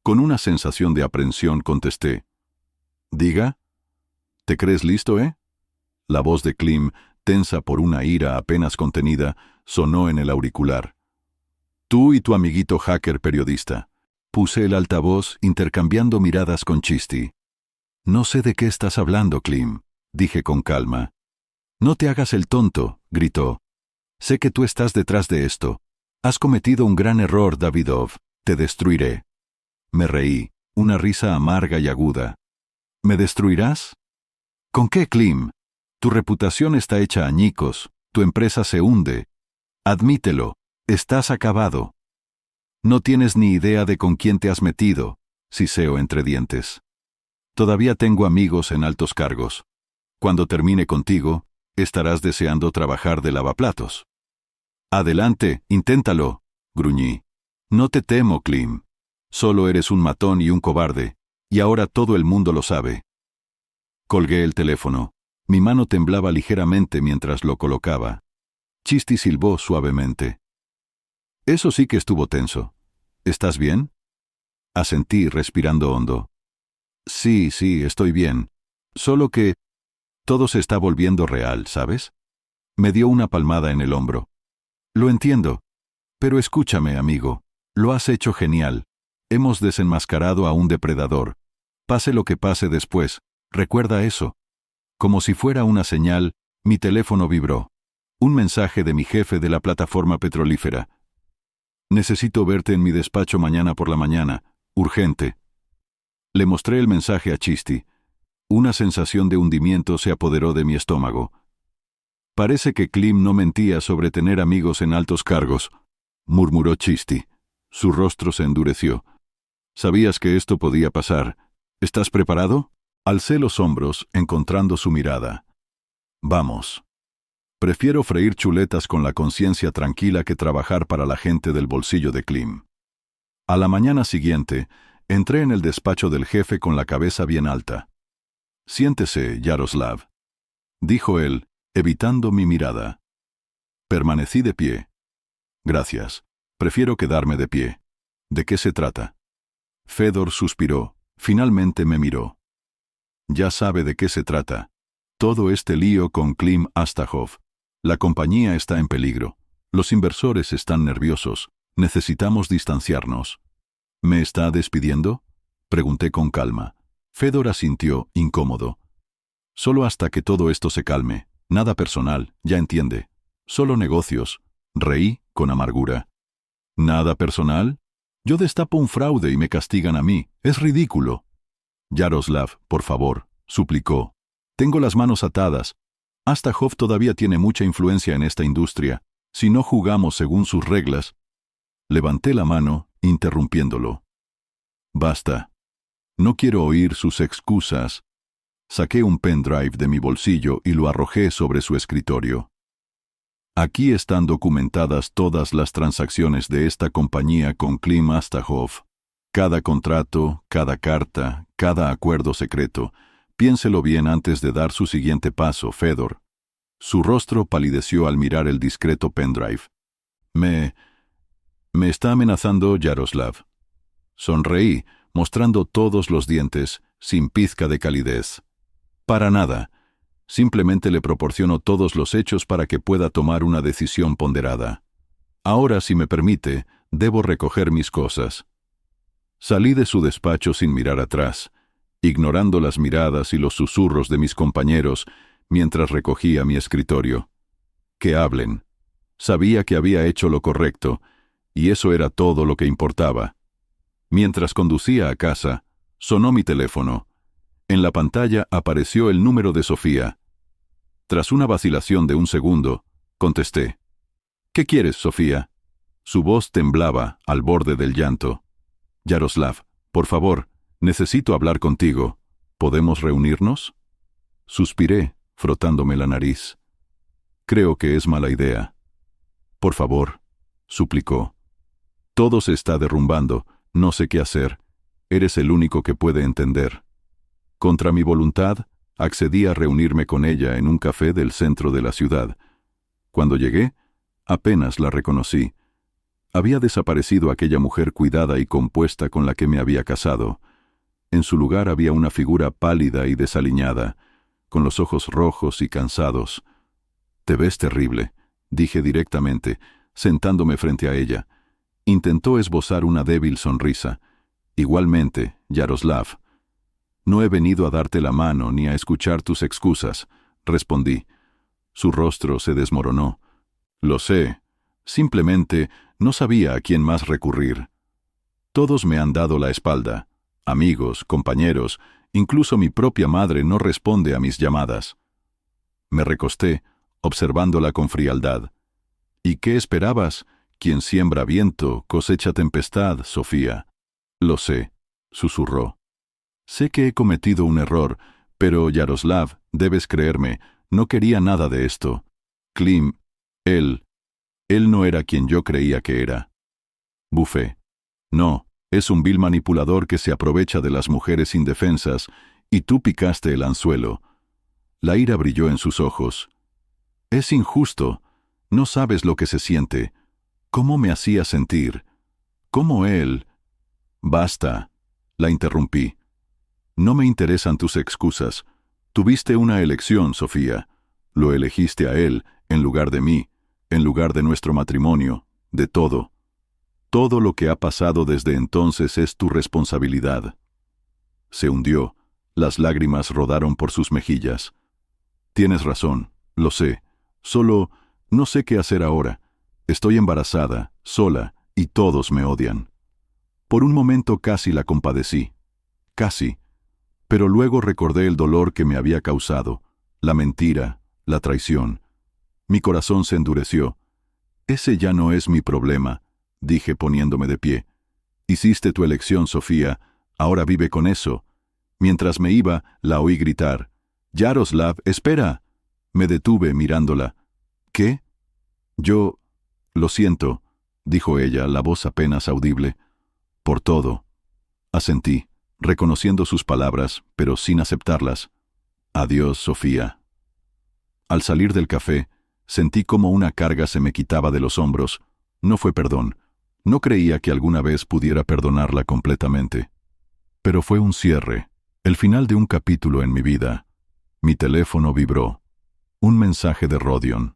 Con una sensación de aprensión contesté. Diga. ¿Te crees listo, eh? La voz de Klim, tensa por una ira apenas contenida, sonó en el auricular. Tú y tu amiguito hacker periodista. Puse el altavoz intercambiando miradas con Chiste. No sé de qué estás hablando, Klim, dije con calma. No te hagas el tonto, gritó. Sé que tú estás detrás de esto. Has cometido un gran error, Davidov. Te destruiré. Me reí, una risa amarga y aguda. ¿Me destruirás? ¿Con qué, Klim? Tu reputación está hecha añicos, tu empresa se hunde. Admítelo, estás acabado. No tienes ni idea de con quién te has metido, siseo entre dientes. Todavía tengo amigos en altos cargos. Cuando termine contigo, estarás deseando trabajar de lavaplatos. Adelante, inténtalo, gruñí. No te temo, Klim. Solo eres un matón y un cobarde, y ahora todo el mundo lo sabe. Colgué el teléfono. Mi mano temblaba ligeramente mientras lo colocaba. Chiste silbó suavemente. Eso sí que estuvo tenso. ¿Estás bien? Asentí, respirando hondo. Sí, estoy bien. Solo que todo se está volviendo real, ¿sabes? Me dio una palmada en el hombro. Lo entiendo. Pero escúchame, amigo. Lo has hecho genial. Hemos desenmascarado a un depredador. Pase lo que pase después, recuerda eso. Como si fuera una señal, mi teléfono vibró. Un mensaje de mi jefe de la plataforma petrolífera. Necesito verte en mi despacho mañana por la mañana. Urgente. Le mostré el mensaje a Chiste. Una sensación de hundimiento se apoderó de mi estómago. Parece que Klim no mentía sobre tener amigos en altos cargos, murmuró Chiste. Su rostro se endureció. ¿Sabías que esto podía pasar? ¿Estás preparado? Alcé los hombros, encontrando su mirada. Vamos. Prefiero freír chuletas con la conciencia tranquila que trabajar para la gente del bolsillo de Klim. A la mañana siguiente, entré en el despacho del jefe con la cabeza bien alta. Siéntese, Yaroslav, dijo él, evitando mi mirada. Permanecí de pie. Gracias. Prefiero quedarme de pie. ¿De qué se trata? Fedor suspiró. Finalmente me miró. Ya sabe de qué se trata. Todo este lío con Klim Astahov. La compañía está en peligro. Los inversores están nerviosos. Necesitamos distanciarnos. ¿Me está despidiendo? Pregunté con calma. Fedor asintió, incómodo. Solo hasta que todo esto se calme. Nada personal, ya entiende. Solo negocios. Reí con amargura. ¿Nada personal? Yo destapo un fraude y me castigan a mí. Es ridículo. Yaroslav, por favor, suplicó. Tengo las manos atadas. Astahov todavía tiene mucha influencia en esta industria. Si no jugamos según sus reglas... Levanté la mano, interrumpiéndolo. Basta. No quiero oír sus excusas. Saqué un pendrive de mi bolsillo y lo arrojé sobre su escritorio. Aquí están documentadas todas las transacciones de esta compañía con Klim Astahov. Cada contrato, cada carta, cada acuerdo secreto. Piénselo bien antes de dar su siguiente paso, Fedor. Su rostro palideció al mirar el discreto pendrive. Me está amenazando, Yaroslav. Sonreí, mostrando todos los dientes, sin pizca de calidez. Para nada. Simplemente le proporciono todos los hechos para que pueda tomar una decisión ponderada. Ahora, si me permite, debo recoger mis cosas. Salí de su despacho sin mirar atrás, ignorando las miradas y los susurros de mis compañeros mientras recogía mi escritorio. Que hablen. Sabía que había hecho lo correcto, y eso era todo lo que importaba. Mientras conducía a casa, sonó mi teléfono. En la pantalla apareció el número de Sofía. Tras una vacilación de un segundo, contesté. «¿Qué quieres, Sofía?» Su voz temblaba al borde del llanto. «Yaroslav, por favor, necesito hablar contigo. ¿Podemos reunirnos?» Suspiré, frotándome la nariz. «Creo que es mala idea». «Por favor», suplicó. «Todo se está derrumbando, no sé qué hacer. Eres el único que puede entender». Contra mi voluntad, accedí a reunirme con ella en un café del centro de la ciudad. Cuando llegué, apenas la reconocí. Había desaparecido aquella mujer cuidada y compuesta con la que me había casado. En su lugar había una figura pálida y desaliñada, con los ojos rojos y cansados. «Te ves terrible», dije directamente, sentándome frente a ella. Intentó esbozar una débil sonrisa. «Igualmente, Yaroslav». «No he venido a darte la mano ni a escuchar tus excusas», respondí. Su rostro se desmoronó. «Lo sé. Simplemente no sabía a quién más recurrir. Todos me han dado la espalda. Amigos, compañeros, incluso mi propia madre no responde a mis llamadas». Me recosté, observándola con frialdad. «¿Y qué esperabas? Quien siembra viento, cosecha tempestad, Sofía». «Lo sé», susurró. «Sé que he cometido un error, pero, Yaroslav, debes creerme, no quería nada de esto. Klim, él no era quien yo creía que era». Bufé. «No, es un vil manipulador que se aprovecha de las mujeres indefensas, y tú picaste el anzuelo». La ira brilló en sus ojos. «Es injusto. No sabes lo que se siente. ¿Cómo me hacía sentir? ¿Cómo él...» «Basta», la interrumpí. «No me interesan tus excusas. Tuviste una elección, Sofía. Lo elegiste a él, en lugar de mí, en lugar de nuestro matrimonio, de todo. Todo lo que ha pasado desde entonces es tu responsabilidad». Se hundió. Las lágrimas rodaron por sus mejillas. «Tienes razón, lo sé. Solo no sé qué hacer ahora. Estoy embarazada, sola, y todos me odian». Por un momento casi la compadecí. Casi. Pero luego recordé el dolor que me había causado, la mentira, la traición. Mi corazón se endureció. «Ese ya no es mi problema», dije poniéndome de pie. «Hiciste tu elección, Sofía. Ahora vive con eso». Mientras me iba, la oí gritar. «Yaroslav, espera». Me detuve mirándola. «¿Qué?» «Yo... Lo siento», dijo ella, la voz apenas audible. «Por todo». Asentí, reconociendo sus palabras, pero sin aceptarlas. «Adiós, Sofía». Al salir del café, sentí como una carga se me quitaba de los hombros. No fue perdón. No creía que alguna vez pudiera perdonarla completamente. Pero fue un cierre, el final de un capítulo en mi vida. Mi teléfono vibró. Un mensaje de Rodion.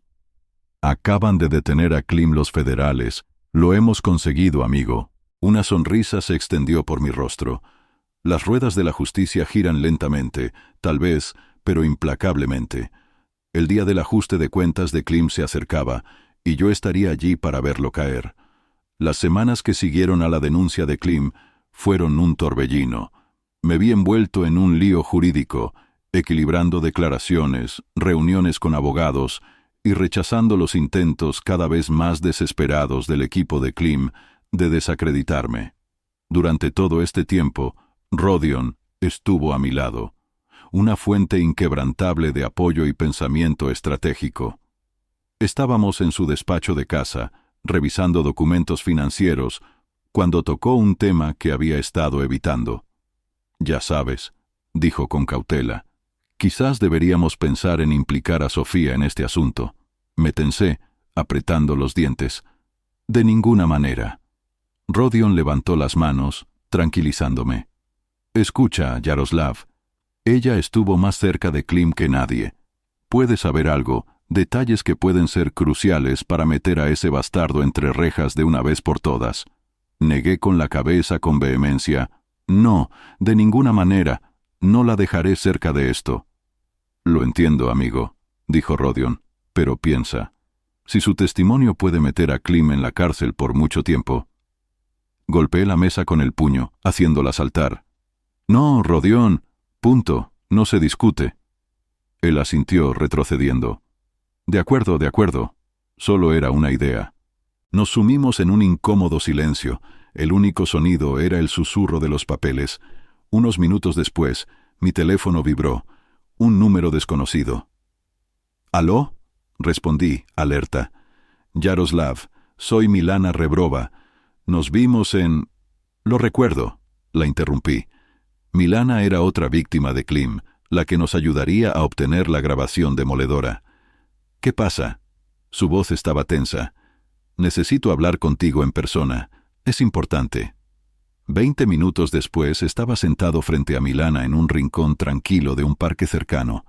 «Acaban de detener a Klim los federales. Lo hemos conseguido, amigo». Una sonrisa se extendió por mi rostro. Las ruedas de la justicia giran lentamente, tal vez, pero implacablemente. El día del ajuste de cuentas de Klim se acercaba, y yo estaría allí para verlo caer. Las semanas que siguieron a la denuncia de Klim fueron un torbellino. Me vi envuelto en un lío jurídico, equilibrando declaraciones, reuniones con abogados y rechazando los intentos cada vez más desesperados del equipo de Klim de desacreditarme. Durante todo este tiempo, Rodion estuvo a mi lado, una fuente inquebrantable de apoyo y pensamiento estratégico. Estábamos en su despacho de casa, revisando documentos financieros, cuando tocó un tema que había estado evitando. «Ya sabes», dijo con cautela, «quizás deberíamos pensar en implicar a Sofía en este asunto». Me tensé, apretando los dientes. «De ninguna manera». Rodion levantó las manos, tranquilizándome. «Escucha, Yaroslav. Ella estuvo más cerca de Klim que nadie. Puede saber algo, detalles que pueden ser cruciales para meter a ese bastardo entre rejas de una vez por todas. Negué con la cabeza con vehemencia. No, de ninguna manera. No la dejaré cerca de esto. Lo entiendo, amigo, dijo Rodion, pero piensa. Si su testimonio puede meter a Klim en la cárcel por mucho tiempo. Golpeé la mesa con el puño, haciéndola saltar. No, Rodion. Punto. No se discute. Él asintió, retrocediendo. De acuerdo, de acuerdo. Solo era una idea. Nos sumimos en un incómodo silencio. El único sonido era el susurro de los papeles. Unos minutos después, mi teléfono vibró. Un número desconocido. ¿Aló? Respondí, alerta. Yaroslav, soy Milana Rebrova. Nos vimos en... Lo recuerdo, la interrumpí. Milana era otra víctima de Klim, la que nos ayudaría a obtener la grabación demoledora. ¿Qué pasa? Su voz estaba tensa. Necesito hablar contigo en persona. Es importante. 20 minutos después estaba sentado frente a Milana en un rincón tranquilo de un parque cercano.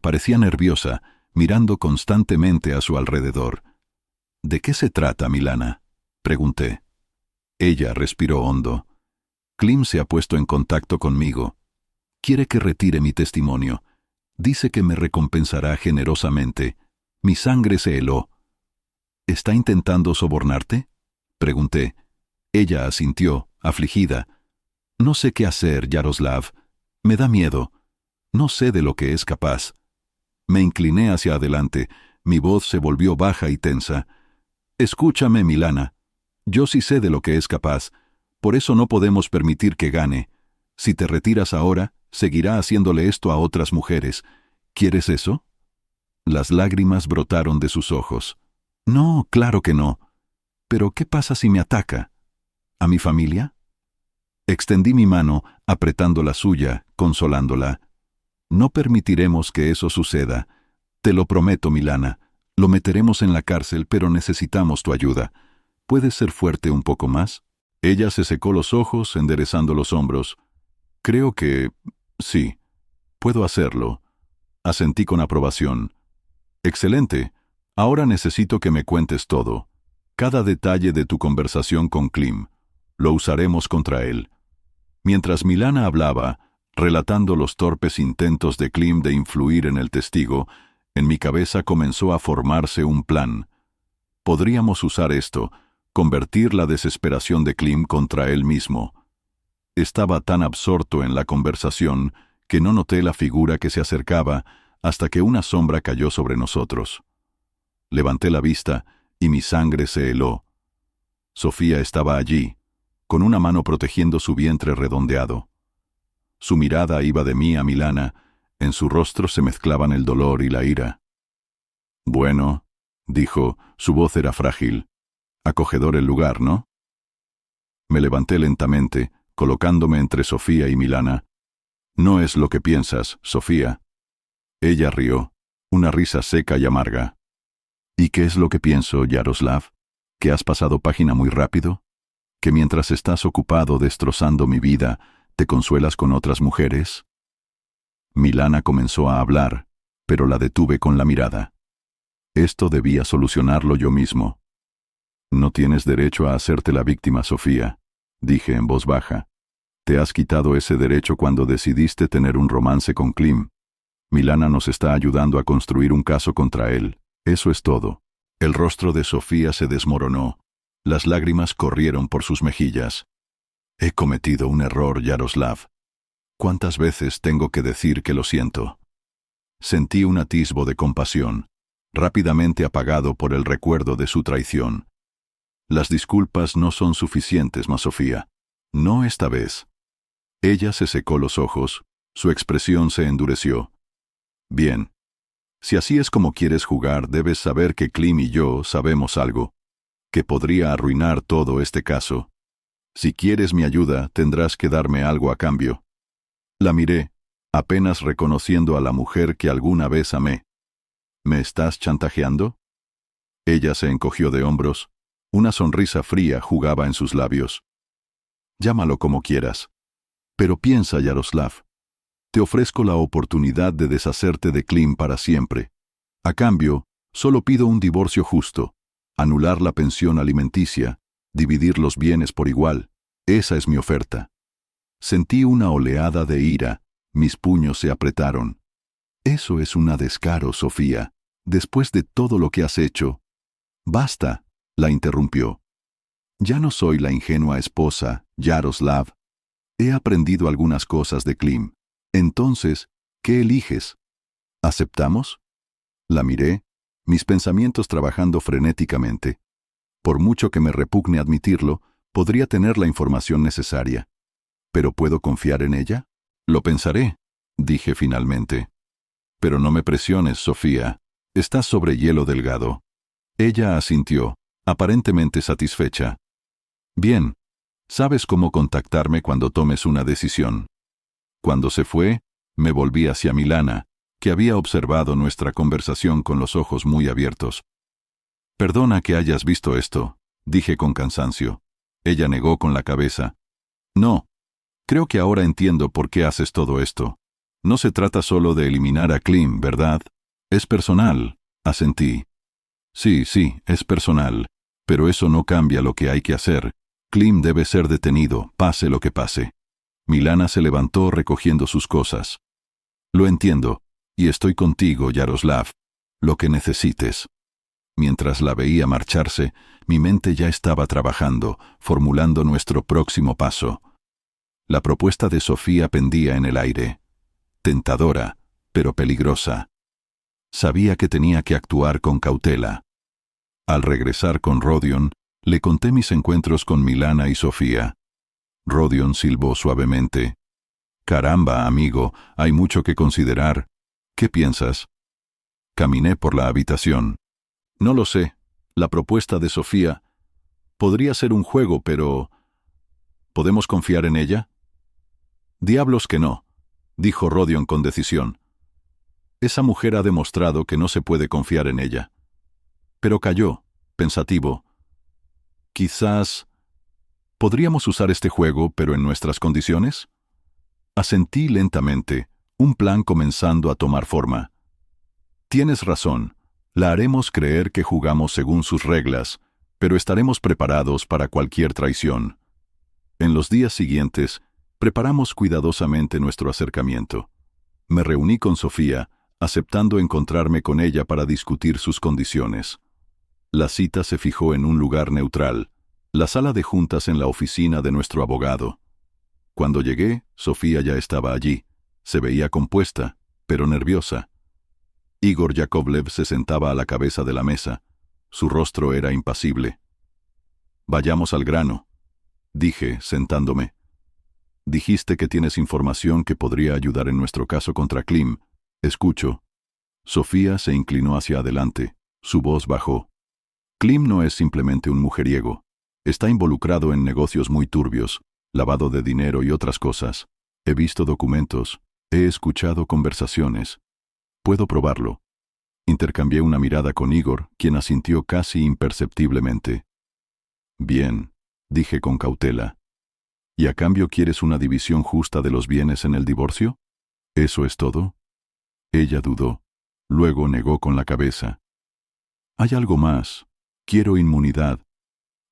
Parecía nerviosa, mirando constantemente a su alrededor. ¿De qué se trata, Milana?, pregunté. Ella respiró hondo. Klim se ha puesto en contacto conmigo. Quiere que retire mi testimonio. Dice que me recompensará generosamente. Mi sangre se heló. ¿Está intentando sobornarte?, pregunté. Ella asintió, afligida. No sé qué hacer, Yaroslav. Me da miedo. No sé de lo que es capaz. Me incliné hacia adelante. Mi voz se volvió baja y tensa. Escúchame, Milana. Yo sí sé de lo que es capaz. Por eso no podemos permitir que gane. Si te retiras ahora, seguirá haciéndole esto a otras mujeres. ¿Quieres eso? Las lágrimas brotaron de sus ojos. No, claro que no. Pero ¿qué pasa si me ataca? ¿A mi familia? Extendí mi mano, apretando la suya, consolándola. No permitiremos que eso suceda. Te lo prometo, Milana. Lo meteremos en la cárcel, pero necesitamos tu ayuda. ¿Puedes ser fuerte un poco más? Ella se secó los ojos, enderezando los hombros. Creo que... sí. Puedo hacerlo. Asentí con aprobación. Excelente. Ahora necesito que me cuentes todo. Cada detalle de tu conversación con Klim. Lo usaremos contra él. Mientras Milana hablaba, relatando los torpes intentos de Klim de influir en el testigo, en mi cabeza comenzó a formarse un plan. Podríamos usar esto, convertir la desesperación de Klim contra él mismo. Estaba tan absorto en la conversación que no noté la figura que se acercaba hasta que una sombra cayó sobre nosotros. Levanté la vista y mi sangre se heló. Sofía estaba allí, con una mano protegiendo su vientre redondeado. Su mirada iba de mí a Milana, en su rostro se mezclaban el dolor y la ira. Bueno, dijo, su voz era frágil. Acogedor el lugar, ¿no? Me levanté lentamente, colocándome entre Sofía y Milana. No es lo que piensas, Sofía. Ella rió, una risa seca y amarga. ¿Y qué es lo que pienso, Yaroslav? ¿Que has pasado página muy rápido? ¿Que mientras estás ocupado destrozando mi vida, te consuelas con otras mujeres? Milana comenzó a hablar, pero la detuve con la mirada. Esto debía solucionarlo yo mismo. No tienes derecho a hacerte la víctima, Sofía, dije en voz baja. Te has quitado ese derecho cuando decidiste tener un romance con Klim. Milana nos está ayudando a construir un caso contra él. Eso es todo. El rostro de Sofía se desmoronó. Las lágrimas corrieron por sus mejillas. He cometido un error, Yaroslav. ¿Cuántas veces tengo que decir que lo siento? Sentí un atisbo de compasión, rápidamente apagado por el recuerdo de su traición. Las disculpas no son suficientes, ma Sofía. No esta vez. Ella se secó los ojos, su expresión se endureció. Bien. Si así es como quieres jugar, debes saber que Klim y yo sabemos algo, que podría arruinar todo este caso. Si quieres mi ayuda, tendrás que darme algo a cambio. La miré, apenas reconociendo a la mujer que alguna vez amé. ¿Me estás chantajeando? Ella se encogió de hombros. Una sonrisa fría jugaba en sus labios. Llámalo como quieras. Pero piensa, Yaroslav. Te ofrezco la oportunidad de deshacerte de Klim para siempre. A cambio, solo pido un divorcio justo, anular la pensión alimenticia, dividir los bienes por igual. Esa es mi oferta. Sentí una oleada de ira, mis puños se apretaron. Eso es un descaro, Sofía, después de todo lo que has hecho. Basta, la interrumpió. Ya no soy la ingenua esposa, Yaroslav. He aprendido algunas cosas de Klim. Entonces, ¿qué eliges? ¿Aceptamos? La miré, mis pensamientos trabajando frenéticamente. Por mucho que me repugne admitirlo, podría tener la información necesaria. ¿Pero puedo confiar en ella? Lo pensaré, dije finalmente. Pero no me presiones, Sofía. Estás sobre hielo delgado. Ella asintió, aparentemente satisfecha. Bien, sabes cómo contactarme cuando tomes una decisión. Cuando se fue, me volví hacia Milana, que había observado nuestra conversación con los ojos muy abiertos. Perdona que hayas visto esto, dije con cansancio. Ella negó con la cabeza. No, creo que ahora entiendo por qué haces todo esto. No se trata solo de eliminar a Klim, ¿verdad? Es personal, asentí. Sí, es personal, pero eso no cambia lo que hay que hacer. Klim debe ser detenido, pase lo que pase. Milana se levantó recogiendo sus cosas. Lo entiendo, y estoy contigo, Yaroslav. Lo que necesites. Mientras la veía marcharse, mi mente ya estaba trabajando, formulando nuestro próximo paso. La propuesta de Sofía pendía en el aire. Tentadora, pero peligrosa. Sabía que tenía que actuar con cautela. Al regresar con Rodion, le conté mis encuentros con Milana y Sofía. Rodion silbó suavemente. Caramba, amigo, hay mucho que considerar. ¿Qué piensas? Caminé por la habitación. No lo sé. La propuesta de Sofía podría ser un juego, pero ¿podemos confiar en ella? Diablos que no, dijo Rodion con decisión. Esa mujer ha demostrado que no se puede confiar en ella. Pero calló, pensativo. Quizás podríamos usar este juego, pero en nuestras condiciones. Asentí lentamente, un plan comenzando a tomar forma. Tienes razón, la haremos creer que jugamos según sus reglas, pero estaremos preparados para cualquier traición. En los días siguientes, preparamos cuidadosamente nuestro acercamiento. Me reuní con Sofía, aceptando encontrarme con ella para discutir sus condiciones. La cita se fijó en un lugar neutral, la sala de juntas en la oficina de nuestro abogado. Cuando llegué, Sofía ya estaba allí. Se veía compuesta, pero nerviosa. Igor Yakovlev se sentaba a la cabeza de la mesa. Su rostro era impasible. Vayamos al grano, dije, sentándome. Dijiste que tienes información que podría ayudar en nuestro caso contra Klim. Escucho. Sofía se inclinó hacia adelante. Su voz bajó. Klim no es simplemente un mujeriego. Está involucrado en negocios muy turbios, lavado de dinero y otras cosas. He visto documentos, he escuchado conversaciones. Puedo probarlo. Intercambié una mirada con Igor, quien asintió casi imperceptiblemente. Bien, dije con cautela. ¿Y a cambio quieres una división justa de los bienes en el divorcio? ¿Eso es todo? Ella dudó. Luego negó con la cabeza. Hay algo más. Quiero inmunidad.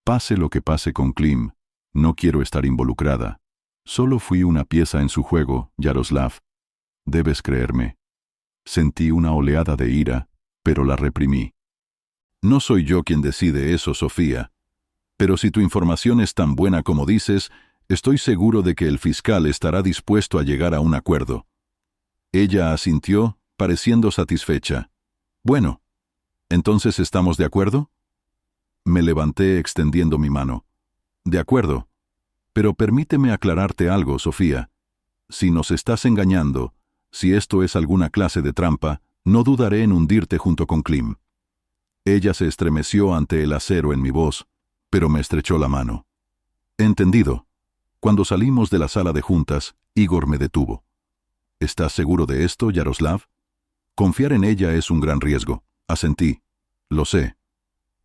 Pase lo que pase con Klim, no quiero estar involucrada. Solo fui una pieza en su juego, Yaroslav. Debes creerme. Sentí una oleada de ira, pero la reprimí. No soy yo quien decide eso, Sofía. Pero si tu información es tan buena como dices, estoy seguro de que el fiscal estará dispuesto a llegar a un acuerdo. Ella asintió, pareciendo satisfecha. Bueno, ¿entonces estamos de acuerdo? Me levanté extendiendo mi mano. De acuerdo. Pero permíteme aclararte algo, Sofía. Si nos estás engañando, si esto es alguna clase de trampa, no dudaré en hundirte junto con Klim. Ella se estremeció ante el acero en mi voz, pero me estrechó la mano. Entendido. Cuando salimos de la sala de juntas, Igor me detuvo. ¿Estás seguro de esto, Yaroslav? Confiar en ella es un gran riesgo. Asentí. Lo sé.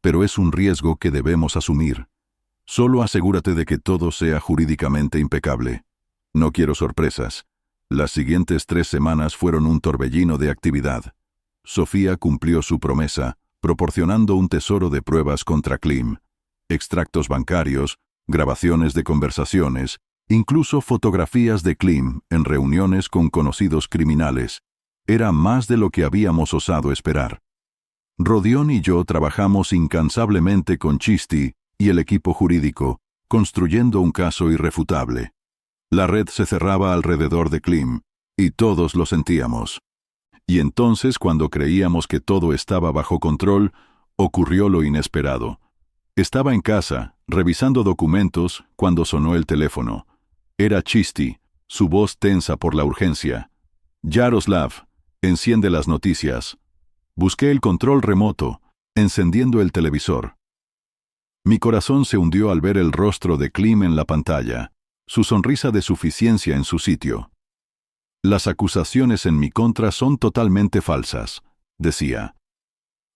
Pero es un riesgo que debemos asumir. Solo asegúrate de que todo sea jurídicamente impecable. No quiero sorpresas. Las siguientes 3 semanas fueron un torbellino de actividad. Sofía cumplió su promesa, proporcionando un tesoro de pruebas contra Klim. Extractos bancarios, grabaciones de conversaciones, incluso fotografías de Klim en reuniones con conocidos criminales. Era más de lo que habíamos osado esperar. Rodion y yo trabajamos incansablemente con Chisti y el equipo jurídico, construyendo un caso irrefutable. La red se cerraba alrededor de Klim, y todos lo sentíamos. Y entonces, cuando creíamos que todo estaba bajo control, ocurrió lo inesperado. Estaba en casa, revisando documentos, cuando sonó el teléfono. Era Chisti, su voz tensa por la urgencia. «Yaroslav, enciende las noticias». Busqué el control remoto, encendiendo el televisor. Mi corazón se hundió al ver el rostro de Klim en la pantalla, su sonrisa de suficiencia en su sitio. «Las acusaciones en mi contra son totalmente falsas», decía.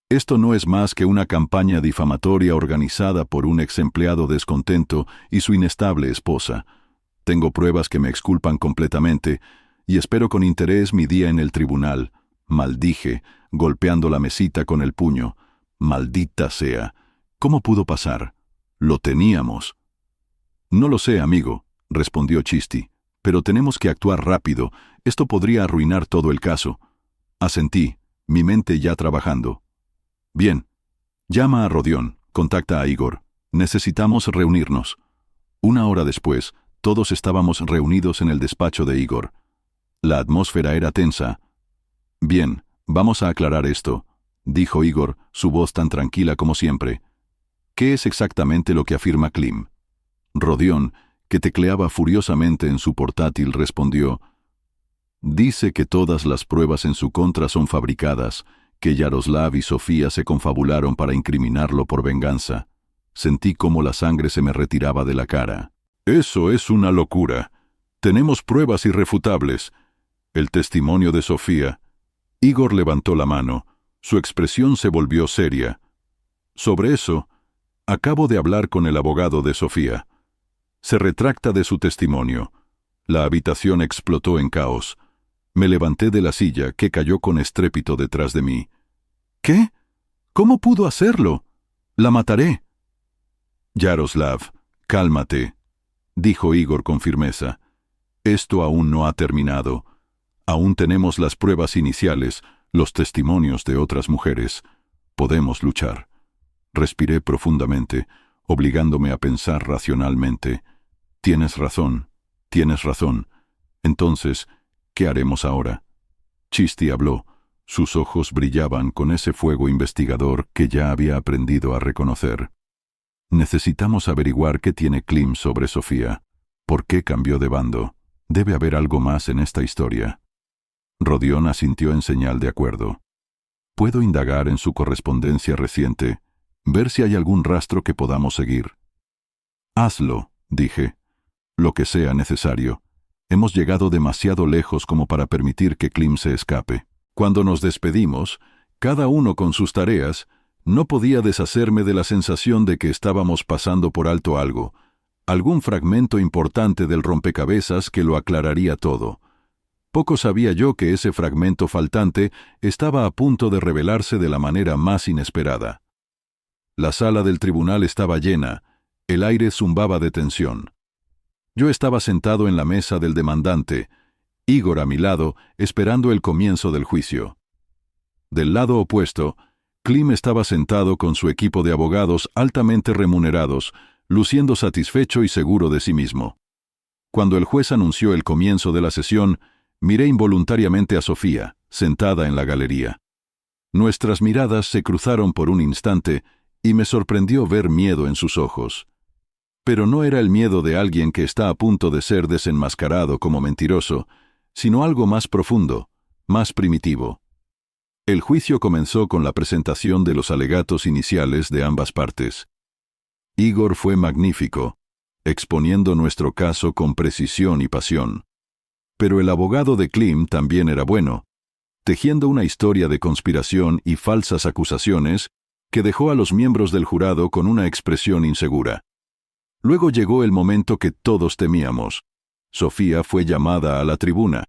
«Esto no es más que una campaña difamatoria organizada por un ex empleado descontento y su inestable esposa. Tengo pruebas que me exculpan completamente, y espero con interés mi día en el tribunal», maldije, golpeando la mesita con el puño. «Maldita sea. ¿Cómo pudo pasar? Lo teníamos». «No lo sé, amigo», respondió Chisti, «pero tenemos que actuar rápido. Esto podría arruinar todo el caso». Asentí, mi mente ya trabajando. «Bien. Llama a Rodion, contacta a Igor. Necesitamos reunirnos». 1 hora después, todos estábamos reunidos en el despacho de Igor. La atmósfera era tensa. «Bien, vamos a aclarar esto», dijo Igor, su voz tan tranquila como siempre. «¿Qué es exactamente lo que afirma Klim?» Rodion, que tecleaba furiosamente en su portátil, respondió: «Dice que todas las pruebas en su contra son fabricadas, que Yaroslav y Sofía se confabularon para incriminarlo por venganza». Sentí cómo la sangre se me retiraba de la cara. «Eso es una locura. Tenemos pruebas irrefutables. El testimonio de Sofía». Igor levantó la mano. Su expresión se volvió seria. «Sobre eso, acabo de hablar con el abogado de Sofía. Se retracta de su testimonio». La habitación explotó en caos. Me levanté de la silla, que cayó con estrépito detrás de mí. «¿Qué? ¿Cómo pudo hacerlo? La mataré». «Yaroslav, cálmate», dijo Igor con firmeza. «Esto aún no ha terminado. Aún tenemos las pruebas iniciales, los testimonios de otras mujeres. Podemos luchar». Respiré profundamente, obligándome a pensar racionalmente. «Tienes razón, tienes razón. Entonces, ¿qué haremos ahora?» Chisti habló. Sus ojos brillaban con ese fuego investigador que ya había aprendido a reconocer. «Necesitamos averiguar qué tiene Klim sobre Sofía. ¿Por qué cambió de bando? Debe haber algo más en esta historia». Rodion asintió en señal de acuerdo. «Puedo indagar en su correspondencia reciente, ver si hay algún rastro que podamos seguir». «Hazlo», dije. «Lo que sea necesario. Hemos llegado demasiado lejos como para permitir que Klim se escape». Cuando nos despedimos, cada uno con sus tareas, no podía deshacerme de la sensación de que estábamos pasando por alto algo, algún fragmento importante del rompecabezas que lo aclararía todo. Poco sabía yo que ese fragmento faltante estaba a punto de revelarse de la manera más inesperada. La sala del tribunal estaba llena, el aire zumbaba de tensión. Yo estaba sentado en la mesa del demandante, Igor a mi lado, esperando el comienzo del juicio. Del lado opuesto, Klim estaba sentado con su equipo de abogados altamente remunerados, luciendo satisfecho y seguro de sí mismo. Cuando el juez anunció el comienzo de la sesión, miré involuntariamente a Sofía, sentada en la galería. Nuestras miradas se cruzaron por un instante y me sorprendió ver miedo en sus ojos. Pero no era el miedo de alguien que está a punto de ser desenmascarado como mentiroso, sino algo más profundo, más primitivo. El juicio comenzó con la presentación de los alegatos iniciales de ambas partes. Igor fue magnífico, exponiendo nuestro caso con precisión y pasión. Pero el abogado de Klim también era bueno, tejiendo una historia de conspiración y falsas acusaciones que dejó a los miembros del jurado con una expresión insegura. Luego llegó el momento que todos temíamos. Sofía fue llamada a la tribuna.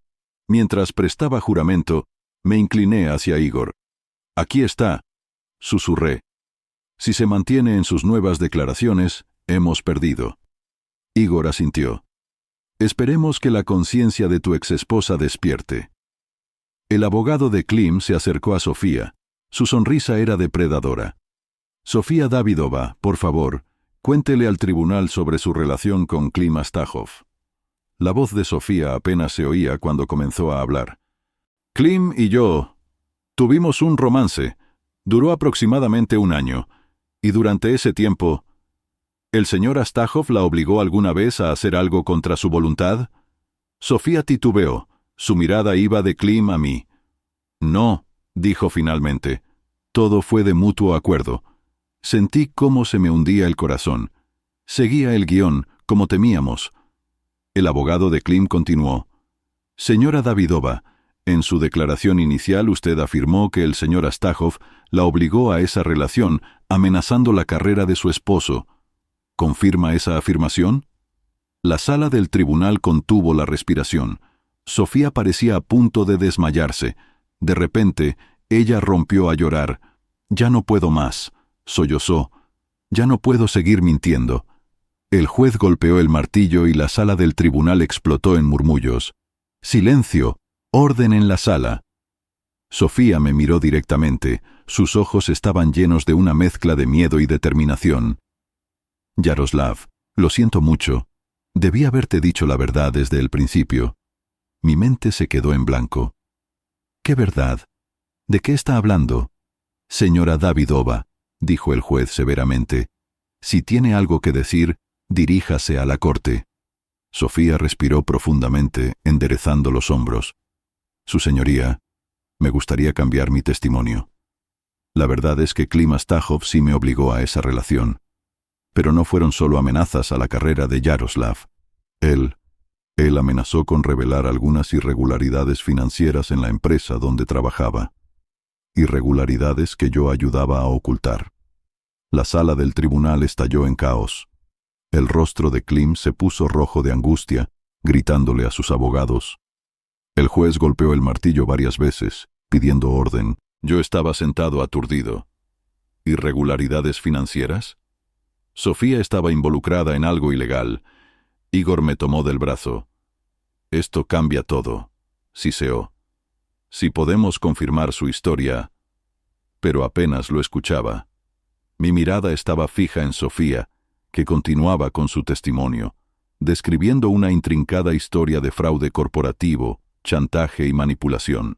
Mientras prestaba juramento, me incliné hacia Igor. Aquí está, susurré. Si se mantiene en sus nuevas declaraciones, hemos perdido. Igor asintió. Esperemos que la conciencia de tu exesposa despierte. El abogado de Klim se acercó a Sofía. Su sonrisa era depredadora. Sofía Davidova, por favor, cuéntele al tribunal sobre su relación con Klim Astahov. La voz de Sofía apenas se oía cuando comenzó a hablar. Klim y yo tuvimos un romance. Duró aproximadamente 1 año. Y durante ese tiempo, ¿el señor Astahov la obligó alguna vez a hacer algo contra su voluntad? Sofía titubeó. Su mirada iba de Klim a mí. No, dijo finalmente. Todo fue de mutuo acuerdo. Sentí cómo se me hundía el corazón. Seguía el guión, como temíamos. El abogado de Klim continuó. Señora Davidova, en su declaración inicial usted afirmó que el señor Astahov la obligó a esa relación, amenazando la carrera de su esposo. ¿Confirma esa afirmación? La sala del tribunal contuvo la respiración. Sofía parecía a punto de desmayarse. De repente, ella rompió a llorar. «Ya no puedo más», sollozó. «Ya no puedo seguir mintiendo». El juez golpeó el martillo y la sala del tribunal explotó en murmullos. «Silencio. Orden en la sala». Sofía me miró directamente. Sus ojos estaban llenos de una mezcla de miedo y determinación. «Yaroslav, lo siento mucho. Debí haberte dicho la verdad desde el principio». Mi mente se quedó en blanco. «¿Qué verdad? ¿De qué está hablando?» «Señora Davidova», dijo el juez severamente, «si tiene algo que decir, diríjase a la corte». Sofía respiró profundamente, enderezando los hombros. «Su señoría, me gustaría cambiar mi testimonio. La verdad es que Klim Astahov sí me obligó a esa relación. Pero no fueron solo amenazas a la carrera de Yaroslav. Él amenazó con revelar algunas irregularidades financieras en la empresa donde trabajaba. Irregularidades que yo ayudaba a ocultar. La sala del tribunal estalló en caos. El rostro de Klim se puso rojo de angustia, gritándole a sus abogados. El juez golpeó el martillo varias veces, pidiendo orden. Yo estaba sentado aturdido. ¿Irregularidades financieras? Sofía estaba involucrada en algo ilegal. Igor me tomó del brazo. «Esto cambia todo», siseó. «Si podemos confirmar su historia». Pero apenas lo escuchaba. Mi mirada estaba fija en Sofía, que continuaba con su testimonio, describiendo una intrincada historia de fraude corporativo, chantaje y manipulación.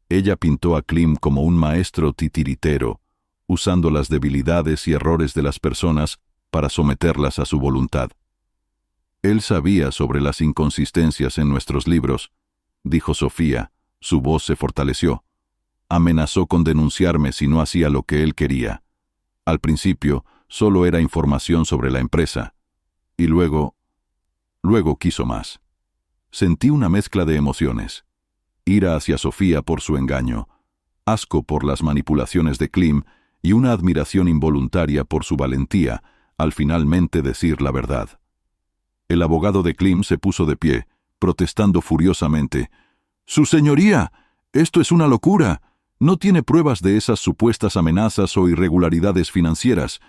Ella pintó a Klim como un maestro titiritero, usando las debilidades y errores de las personas para someterlas a su voluntad. «Él sabía sobre las inconsistencias en nuestros libros», dijo Sofía. Su voz se fortaleció. «Amenazó con denunciarme si no hacía lo que él quería. Al principio, solo era información sobre la empresa. Y luego quiso más». Sentí una mezcla de emociones. Ira hacia Sofía por su engaño, asco por las manipulaciones de Klim y una admiración involuntaria por su valentía al finalmente decir la verdad. El abogado de Klim se puso de pie, protestando furiosamente. «¡Su señoría! ¡Esto es una locura! No tiene pruebas de esas supuestas amenazas o irregularidades financieras».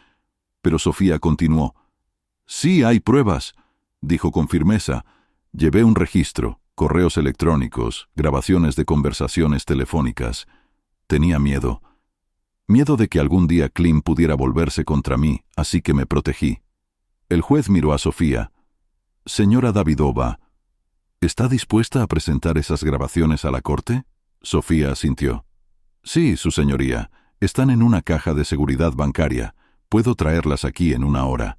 Pero Sofía continuó. «Sí hay pruebas», dijo con firmeza. «Llevé un registro, correos electrónicos, grabaciones de conversaciones telefónicas. Tenía miedo. Miedo de que algún día Klim pudiera volverse contra mí, así que me protegí». El juez miró a Sofía. «Señora Davidova, ¿está dispuesta a presentar esas grabaciones a la corte?» Sofía asintió. «Sí, su señoría. Están en una caja de seguridad bancaria. Puedo traerlas aquí en 1 hora».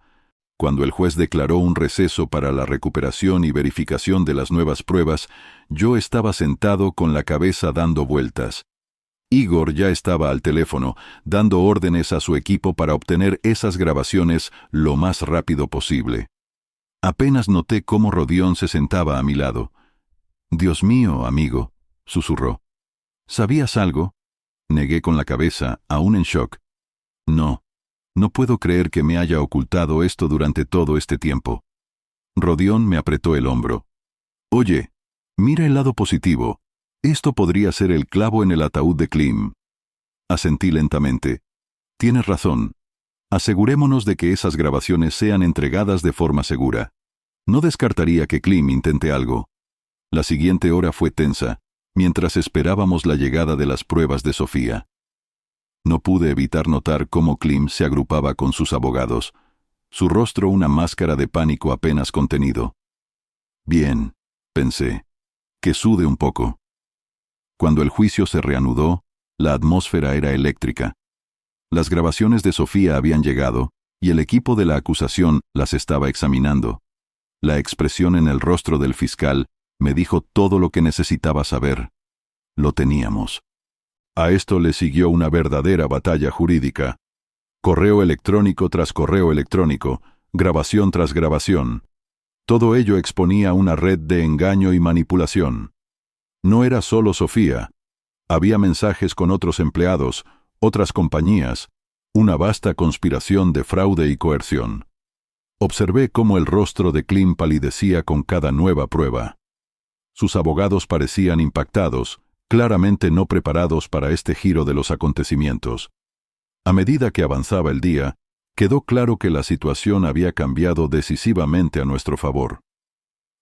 Cuando el juez declaró un receso para la recuperación y verificación de las nuevas pruebas, yo estaba sentado con la cabeza dando vueltas. Igor ya estaba al teléfono, dando órdenes a su equipo para obtener esas grabaciones lo más rápido posible. Apenas noté cómo Rodión se sentaba a mi lado. «Dios mío, amigo», susurró. «¿Sabías algo?» Negué con la cabeza, aún en shock. No puedo creer que me haya ocultado esto durante todo este tiempo». Rodión me apretó el hombro. «Oye, mira el lado positivo. Esto podría ser el clavo en el ataúd de Klim». Asentí lentamente. Tienes razón. Asegurémonos de que esas grabaciones sean entregadas de forma segura. No descartaría que Klim intente algo. La siguiente hora fue tensa, mientras esperábamos la llegada de las pruebas de Sofía. No pude evitar notar cómo Klim se agrupaba con sus abogados, su rostro una máscara de pánico apenas contenido. Bien, pensé, que sude un poco. Cuando el juicio se reanudó, la atmósfera era eléctrica. Las grabaciones de Sofía habían llegado, y el equipo de la acusación las estaba examinando. La expresión en el rostro del fiscal me dijo todo lo que necesitaba saber. Lo teníamos. A esto le siguió una verdadera batalla jurídica. Correo electrónico tras correo electrónico, grabación tras grabación. Todo ello exponía una red de engaño y manipulación. No era solo Sofía. Había mensajes con otros empleados, otras compañías, una vasta conspiración de fraude y coerción. Observé cómo el rostro de Klim palidecía con cada nueva prueba. Sus abogados parecían impactados, claramente no preparados para este giro de los acontecimientos. A medida que avanzaba el día, quedó claro que la situación había cambiado decisivamente a nuestro favor.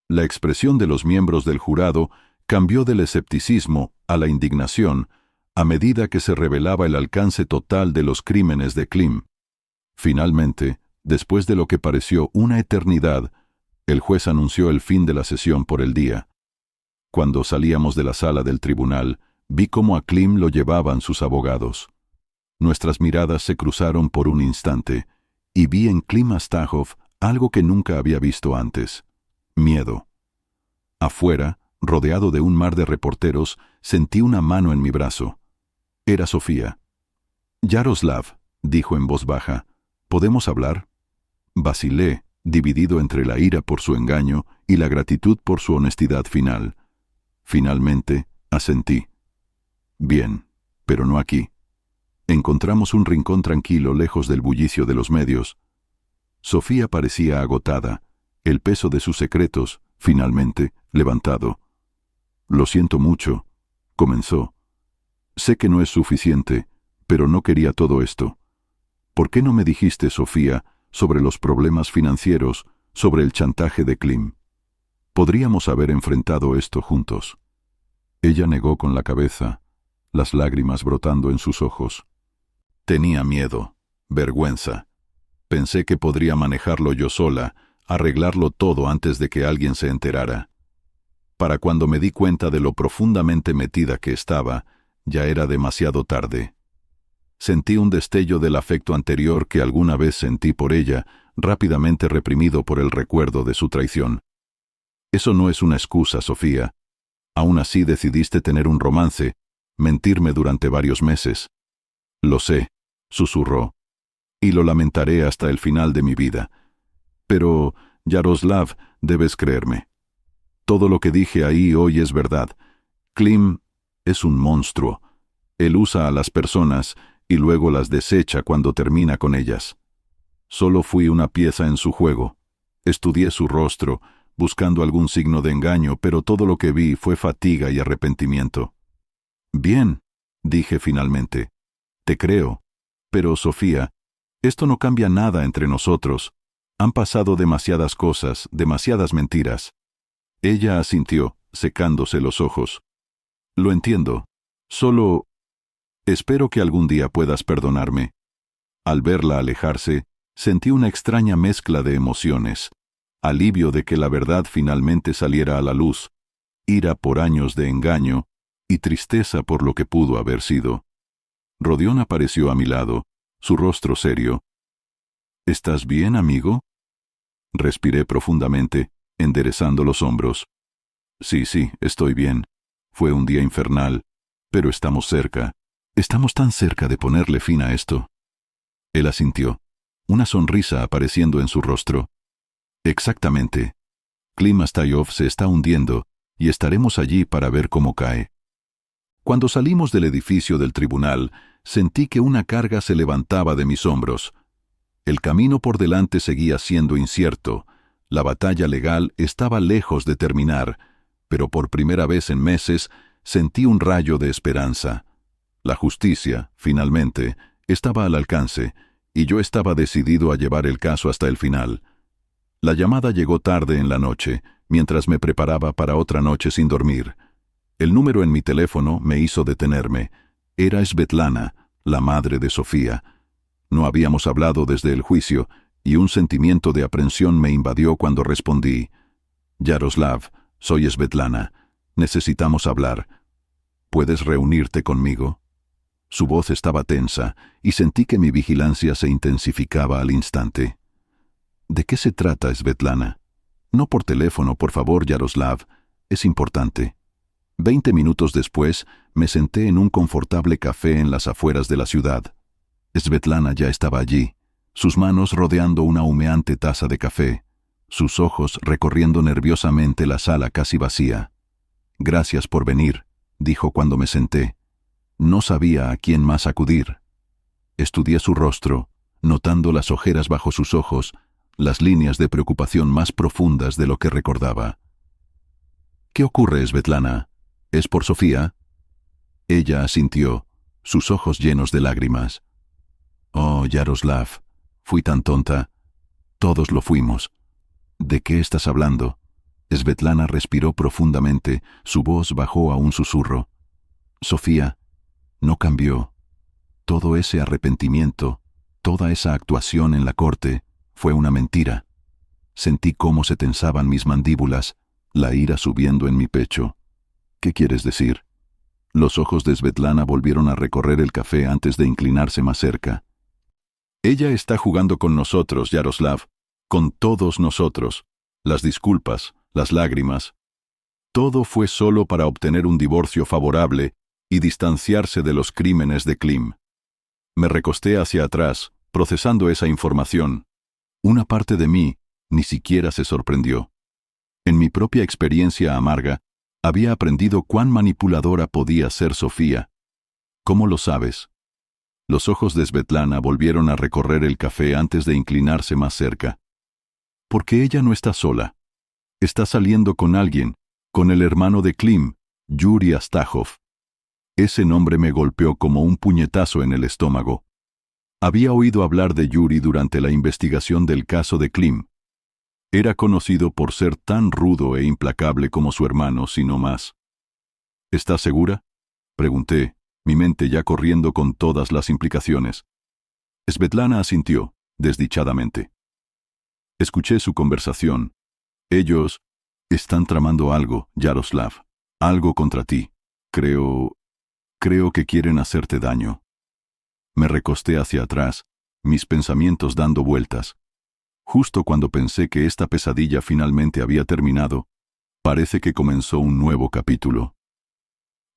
La expresión de los miembros del jurado cambió del escepticismo a la indignación a medida que se revelaba el alcance total de los crímenes de Klim. Finalmente, después de lo que pareció una eternidad, el juez anunció el fin de la sesión por el día. Cuando salíamos de la sala del tribunal, vi cómo a Klim lo llevaban sus abogados. Nuestras miradas se cruzaron por un instante, y vi en Klim Astahov algo que nunca había visto antes: miedo. Afuera, rodeado de un mar de reporteros, sentí una mano en mi brazo. Era Sofía. «Yaroslav», dijo en voz baja, «¿podemos hablar?» Vacilé, dividido entre la ira por su engaño y la gratitud por su honestidad final. Finalmente, asentí. «Bien, pero no aquí». Encontramos un rincón tranquilo lejos del bullicio de los medios. Sofía parecía agotada, el peso de sus secretos, finalmente, levantado. «Lo siento mucho», comenzó. «Sé que no es suficiente, pero no quería todo esto. ¿Por qué no me dijiste, Sofía, sobre los problemas financieros, sobre el chantaje de Klim? Podríamos haber enfrentado esto juntos». Ella negó con la cabeza, las lágrimas brotando en sus ojos. Tenía miedo, vergüenza. Pensé que podría manejarlo yo sola, arreglarlo todo antes de que alguien se enterara. Para cuando me di cuenta de lo profundamente metida que estaba, ya era demasiado tarde. Sentí un destello del afecto anterior que alguna vez sentí por ella, rápidamente reprimido por el recuerdo de su traición. Eso no es una excusa, Sofía. Aún así decidiste tener un romance, mentirme durante varios meses. Lo sé, susurró, y lo lamentaré hasta el final de mi vida. Pero, Yaroslav, debes creerme. Todo lo que dije ahí hoy es verdad. Klim es un monstruo. Él usa a las personas y luego las desecha cuando termina con ellas. Solo fui una pieza en su juego. Estudié su rostro, buscando algún signo de engaño, pero todo lo que vi fue fatiga y arrepentimiento. «Bien», dije finalmente. «Te creo. Pero, Sofía, esto no cambia nada entre nosotros. Han pasado demasiadas cosas, demasiadas mentiras». Ella asintió, secándose los ojos. «Lo entiendo. Solo espero que algún día puedas perdonarme». Al verla alejarse, sentí una extraña mezcla de emociones. Alivio de que la verdad finalmente saliera a la luz, ira por años de engaño y tristeza por lo que pudo haber sido. Rodión apareció a mi lado, su rostro serio. «¿Estás bien, amigo?» Respiré profundamente, enderezando los hombros. Sí, estoy bien. Fue un día infernal, pero estamos cerca. Estamos tan cerca de ponerle fin a esto». Él asintió, una sonrisa apareciendo en su rostro. «Exactamente. Klim Astahov se está hundiendo y estaremos allí para ver cómo cae». Cuando salimos del edificio del tribunal, sentí que una carga se levantaba de mis hombros. El camino por delante seguía siendo incierto. La batalla legal estaba lejos de terminar, pero por primera vez en meses sentí un rayo de esperanza. La justicia, finalmente, estaba al alcance, y yo estaba decidido a llevar el caso hasta el final. La llamada llegó tarde en la noche, mientras me preparaba para otra noche sin dormir. El número en mi teléfono me hizo detenerme. Era Svetlana, la madre de Sofía. No habíamos hablado desde el juicio, y un sentimiento de aprensión me invadió cuando respondí. Yaroslav, soy Svetlana. Necesitamos hablar. ¿Puedes reunirte conmigo? Su voz estaba tensa, y sentí que mi vigilancia se intensificaba al instante. ¿De qué se trata, Svetlana? No por teléfono, por favor, Yaroslav. Es importante. 20 minutos después, me senté en un confortable café en las afueras de la ciudad. Svetlana ya estaba allí, sus manos rodeando una humeante taza de café, sus ojos recorriendo nerviosamente la sala casi vacía. «Gracias por venir», dijo cuando me senté. No sabía a quién más acudir. Estudié su rostro, notando las ojeras bajo sus ojos, las líneas de preocupación más profundas de lo que recordaba. «¿Qué ocurre, Svetlana? ¿Es por Sofía?» Ella asintió, sus ojos llenos de lágrimas. «Oh, Yaroslav, fui tan tonta. Todos lo fuimos. ¿De qué estás hablando?» Svetlana respiró profundamente, su voz bajó a un susurro. «Sofía, no cambió. Todo ese arrepentimiento, toda esa actuación en la corte, fue una mentira». Sentí cómo se tensaban mis mandíbulas, la ira subiendo en mi pecho. «¿Qué quieres decir?» Los ojos de Svetlana volvieron a recorrer el café antes de inclinarse más cerca. «Ella está jugando con nosotros, Yaroslav, con todos nosotros. Las disculpas, las lágrimas. Todo fue solo para obtener un divorcio favorable y distanciarse de los crímenes de Klim». Me recosté hacia atrás, procesando esa información. Una parte de mí ni siquiera se sorprendió. En mi propia experiencia amarga, había aprendido cuán manipuladora podía ser Sofía. «¿Cómo lo sabes?» Los ojos de Svetlana volvieron a recorrer el café antes de inclinarse más cerca. «Porque ella no está sola. Está saliendo con alguien, con el hermano de Klim, Yuri Astahov». Ese nombre me golpeó como un puñetazo en el estómago. Había oído hablar de Yuri durante la investigación del caso de Klim. Era conocido por ser tan rudo e implacable como su hermano, si no más. «¿Estás segura?», pregunté, mi mente ya corriendo con todas las implicaciones. Svetlana asintió, desdichadamente. Escuché su conversación. «Ellos están tramando algo, Yaroslav. Algo contra ti. Creo que quieren hacerte daño». Me recosté hacia atrás, mis pensamientos dando vueltas. Justo cuando pensé que esta pesadilla finalmente había terminado, parece que comenzó un nuevo capítulo.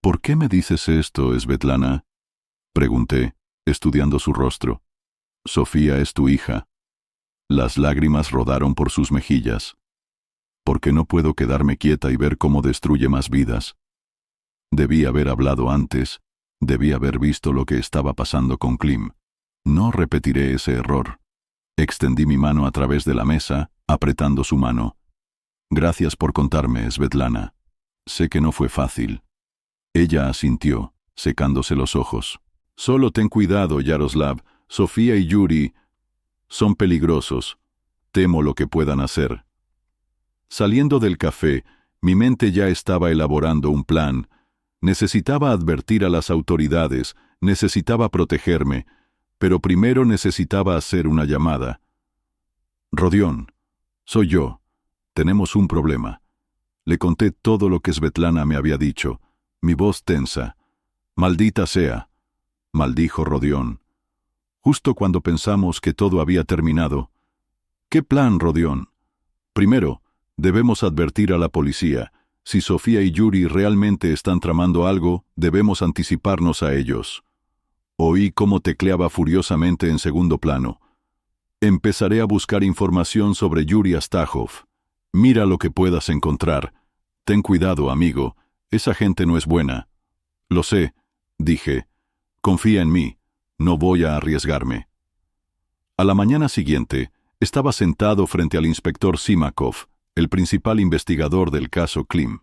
«¿Por qué me dices esto, Svetlana?», pregunté, estudiando su rostro. «Sofía es tu hija». Las lágrimas rodaron por sus mejillas. «Porque no puedo quedarme quieta y ver cómo destruye más vidas. Debí haber hablado antes, debí haber visto lo que estaba pasando con Klim. No repetiré ese error». Extendí mi mano a través de la mesa, apretando su mano. «Gracias por contarme, Svetlana. Sé que no fue fácil». Ella asintió, secándose los ojos. «Solo ten cuidado, Yaroslav. Sofía y Yuri son peligrosos. Temo lo que puedan hacer». Saliendo del café, mi mente ya estaba elaborando un plan. Necesitaba advertir a las autoridades, necesitaba protegerme, pero primero necesitaba hacer una llamada. «Rodion, soy yo. Tenemos un problema». Le conté todo lo que Svetlana me había dicho, mi voz tensa. «Maldita sea», maldijo Rodion. Justo cuando pensamos que todo había terminado. «¿Qué plan, Rodion?» «Primero, debemos advertir a la policía. Si Sofía y Yuri realmente están tramando algo, debemos anticiparnos a ellos». Oí cómo tecleaba furiosamente en segundo plano. «Empezaré a buscar información sobre Yuri Astahov. Mira lo que puedas encontrar. Ten cuidado, amigo. Esa gente no es buena». «Lo sé», dije. «Confía en mí. No voy a arriesgarme». A la mañana siguiente, estaba sentado frente al inspector Simakov, el principal investigador del caso Klim.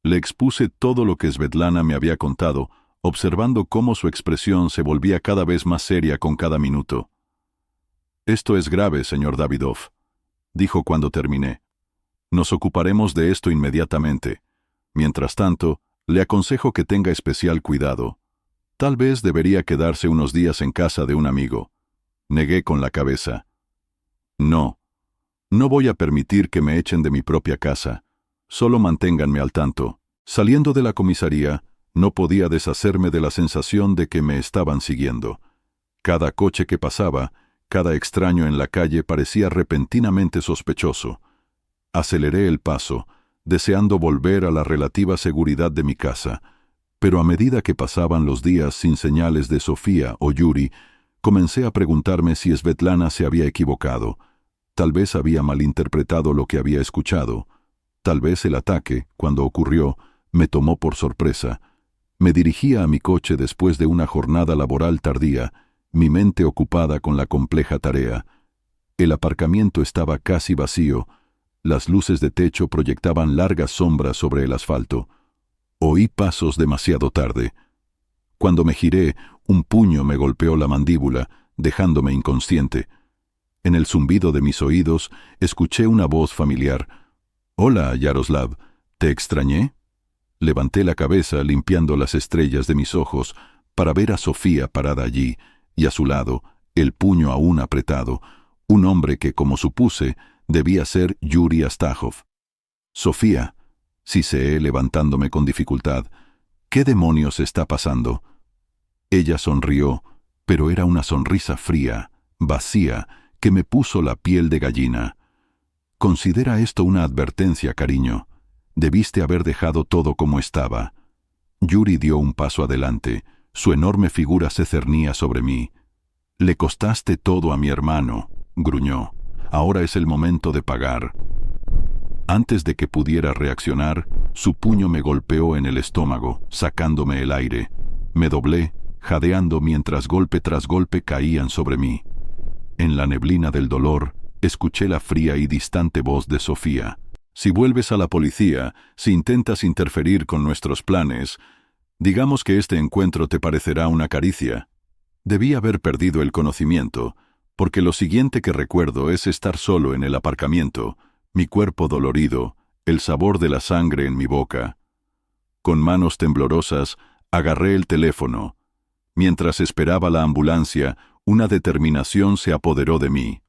Le expuse todo lo que Svetlana me había contado, observando cómo su expresión se volvía cada vez más seria con cada minuto. «Esto es grave, señor Davidoff», dijo cuando terminé. «Nos ocuparemos de esto inmediatamente. Mientras tanto, le aconsejo que tenga especial cuidado. Tal vez debería quedarse unos días en casa de un amigo». Negué con la cabeza. «No. No voy a permitir que me echen de mi propia casa. Solo manténganme al tanto». Saliendo de la comisaría, no podía deshacerme de la sensación de que me estaban siguiendo. Cada coche que pasaba, cada extraño en la calle parecía repentinamente sospechoso. Aceleré el paso, deseando volver a la relativa seguridad de mi casa, pero a medida que pasaban los días sin señales de Sofía o Yuri, comencé a preguntarme si Svetlana se había equivocado. Tal vez había malinterpretado lo que había escuchado. Tal vez el ataque, cuando ocurrió, me tomó por sorpresa. Me dirigía a mi coche después de una jornada laboral tardía, mi mente ocupada con la compleja tarea. El aparcamiento estaba casi vacío. Las luces de techo proyectaban largas sombras sobre el asfalto. Oí pasos demasiado tarde. Cuando me giré, un puño me golpeó la mandíbula, dejándome inconsciente. En el zumbido de mis oídos, escuché una voz familiar. «Hola, Yaroslav, ¿te extrañé?» Levanté la cabeza limpiando las estrellas de mis ojos para ver a Sofía parada allí, y a su lado, el puño aún apretado, un hombre que, como supuse, debía ser Yuri Astajov. «Sofía», siseé levantándome con dificultad, «¿qué demonios está pasando?» Ella sonrió, pero era una sonrisa fría, vacía, que me puso la piel de gallina. «Considera esto una advertencia, cariño. Debiste haber dejado todo como estaba». Yuri dio un paso adelante. Su enorme figura se cernía sobre mí. «Le costaste todo a mi hermano», gruñó. «Ahora es el momento de pagar». Antes de que pudiera reaccionar, su puño me golpeó en el estómago, sacándome el aire. Me doblé, jadeando mientras golpe tras golpe caían sobre mí. En la neblina del dolor, escuché la fría y distante voz de Sofía. «Si vuelves a la policía, si intentas interferir con nuestros planes, digamos que este encuentro te parecerá una caricia». Debí haber perdido el conocimiento, porque lo siguiente que recuerdo es estar solo en el aparcamiento, mi cuerpo dolorido, el sabor de la sangre en mi boca. Con manos temblorosas, agarré el teléfono. Mientras esperaba la ambulancia, una determinación se apoderó de mí.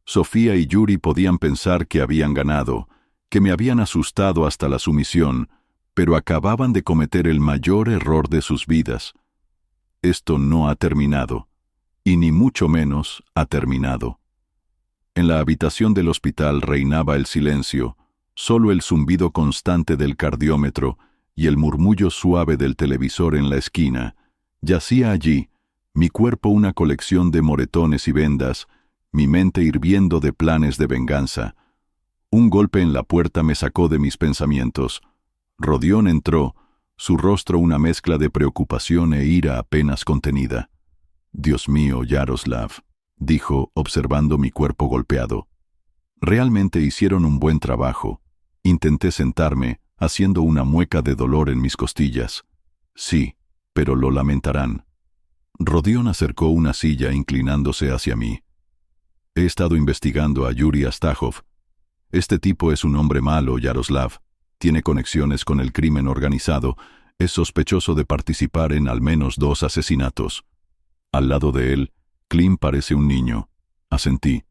Sofía y Yuri podían pensar que habían ganado, que me habían asustado hasta la sumisión, pero acababan de cometer el mayor error de sus vidas. Esto no ha terminado, y ni mucho menos ha terminado. En la habitación del hospital reinaba el silencio, solo el zumbido constante del cardiómetro y el murmullo suave del televisor en la esquina. Yacía allí, mi cuerpo una colección de moretones y vendas, mi mente hirviendo de planes de venganza. Un golpe en la puerta me sacó de mis pensamientos. Rodión entró, su rostro una mezcla de preocupación e ira apenas contenida. «Dios mío, Yaroslav», dijo, observando mi cuerpo golpeado. «Realmente hicieron un buen trabajo». Intenté sentarme, haciendo una mueca de dolor en mis costillas. «Sí, pero lo lamentarán». Rodión acercó una silla inclinándose hacia mí. «He estado investigando a Yuri Astajov. Este tipo es un hombre malo, Yaroslav. Tiene conexiones con el crimen organizado. Es sospechoso de participar en al menos 2 asesinatos. Al lado de él, Klim parece un niño». Asentí.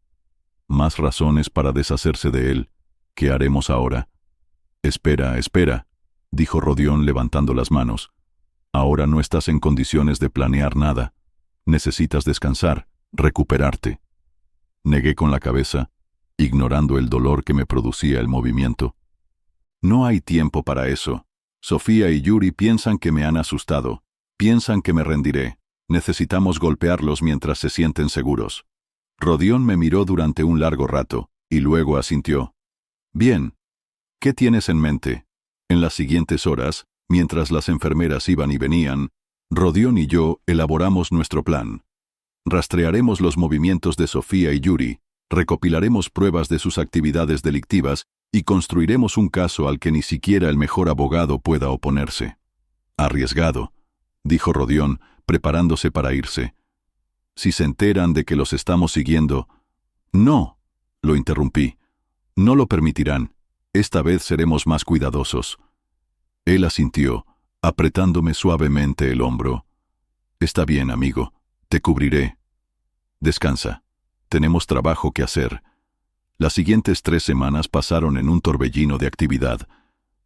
«Más razones para deshacerse de él. ¿Qué haremos ahora?» «Espera, espera», dijo Rodión levantando las manos. «Ahora no estás en condiciones de planear nada. Necesitas descansar, recuperarte». Negué con la cabeza, ignorando el dolor que me producía el movimiento. «No hay tiempo para eso. Sofía y Yuri piensan que me han asustado. Piensan que me rendiré. Necesitamos golpearlos mientras se sienten seguros». Rodión me miró durante un largo rato, y luego asintió. «Bien. ¿Qué tienes en mente?» En las siguientes horas, mientras las enfermeras iban y venían, Rodión y yo elaboramos nuestro plan. Rastrearemos los movimientos de Sofía y Yuri, recopilaremos pruebas de sus actividades delictivas y construiremos un caso al que ni siquiera el mejor abogado pueda oponerse. Arriesgado. dijo Rodión, preparándose para irse. Si se enteran de que los estamos siguiendo... No, lo interrumpí. No lo permitirán. Esta vez seremos más cuidadosos. Él asintió, apretándome suavemente el hombro. Está bien, amigo. Te cubriré. Descansa. Tenemos trabajo que hacer. Las siguientes 3 semanas pasaron en un torbellino de actividad.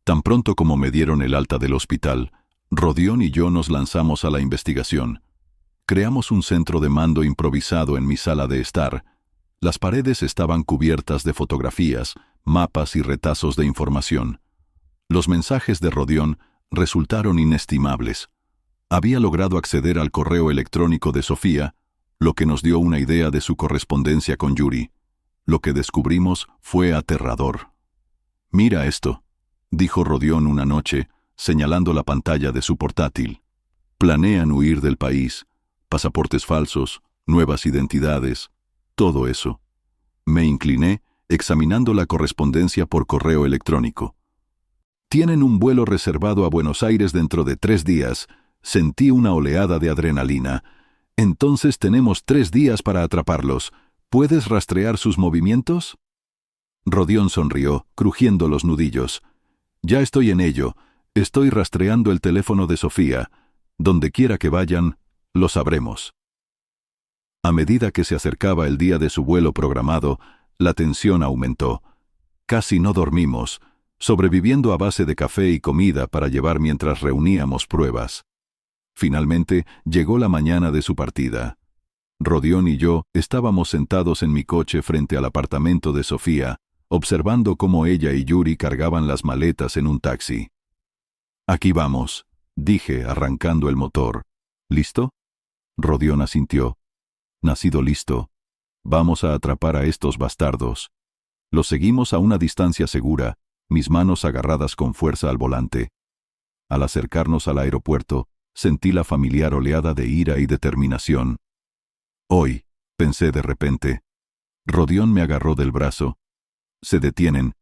Tan pronto como me dieron el alta del hospital, Rodión y yo nos lanzamos a la investigación. Creamos un centro de mando improvisado en mi sala de estar. Las paredes estaban cubiertas de fotografías, mapas y retazos de información. Los mensajes de Rodión resultaron inestimables. Había logrado acceder al correo electrónico de Sofía, lo que nos dio una idea de su correspondencia con Yuri. Lo que descubrimos fue aterrador. «Mira esto», dijo Rodión una noche, señalando la pantalla de su portátil. «Planean huir del país. Pasaportes falsos, nuevas identidades, todo eso». Me incliné, examinando la correspondencia por correo electrónico. «Tienen un vuelo reservado a Buenos Aires dentro de 3 días. Sentí una oleada de adrenalina. Entonces tenemos 3 días para atraparlos. ¿Puedes rastrear sus movimientos?» Rodión sonrió, crujiendo los nudillos. «Ya estoy en ello. Estoy rastreando el teléfono de Sofía. Donde quiera que vayan, lo sabremos». A medida que se acercaba el día de su vuelo programado, la tensión aumentó. Casi no dormimos, sobreviviendo a base de café y comida para llevar mientras reuníamos pruebas. Finalmente, llegó la mañana de su partida. Rodión y yo estábamos sentados en mi coche frente al apartamento de Sofía, observando cómo ella y Yuri cargaban las maletas en un taxi. «Aquí vamos», dije, arrancando el motor. «¿Listo?» Rodión asintió. «Nacido listo. Vamos a atrapar a estos bastardos». Los seguimos a una distancia segura, mis manos agarradas con fuerza al volante. Al acercarnos al aeropuerto, sentí la familiar oleada de ira y determinación. «Hoy», pensé de repente. Rodión me agarró del brazo. «Se detienen».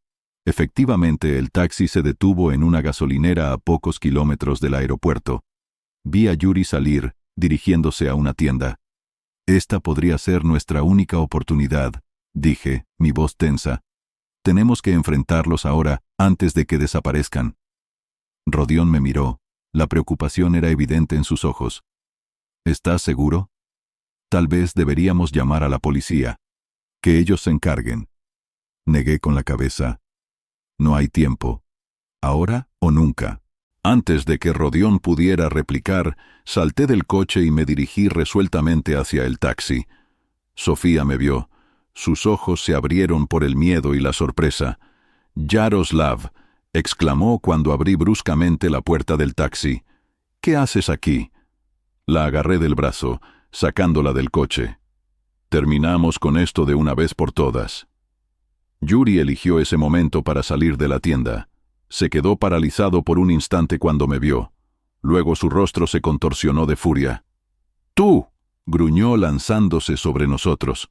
Efectivamente, el taxi se detuvo en una gasolinera a pocos kilómetros del aeropuerto. Vi a Yuri salir, dirigiéndose a una tienda. «Esta podría ser nuestra única oportunidad», dije, mi voz tensa. «Tenemos que enfrentarlos ahora, antes de que desaparezcan». Rodión me miró. La preocupación era evidente en sus ojos. «¿Estás seguro? Tal vez deberíamos llamar a la policía. Que ellos se encarguen». Negué con la cabeza. «No hay tiempo. Ahora o nunca». Antes de que Rodión pudiera replicar, salté del coche y me dirigí resueltamente hacia el taxi. Sofía me vio. Sus ojos se abrieron por el miedo y la sorpresa. «Yaroslav», exclamó cuando abrí bruscamente la puerta del taxi. «¿Qué haces aquí?» La agarré del brazo, sacándola del coche. «Terminamos con esto de una vez por todas». Yuri eligió ese momento para salir de la tienda. Se quedó paralizado por un instante cuando me vio. Luego su rostro se contorsionó de furia. «¡Tú!», gruñó lanzándose sobre nosotros.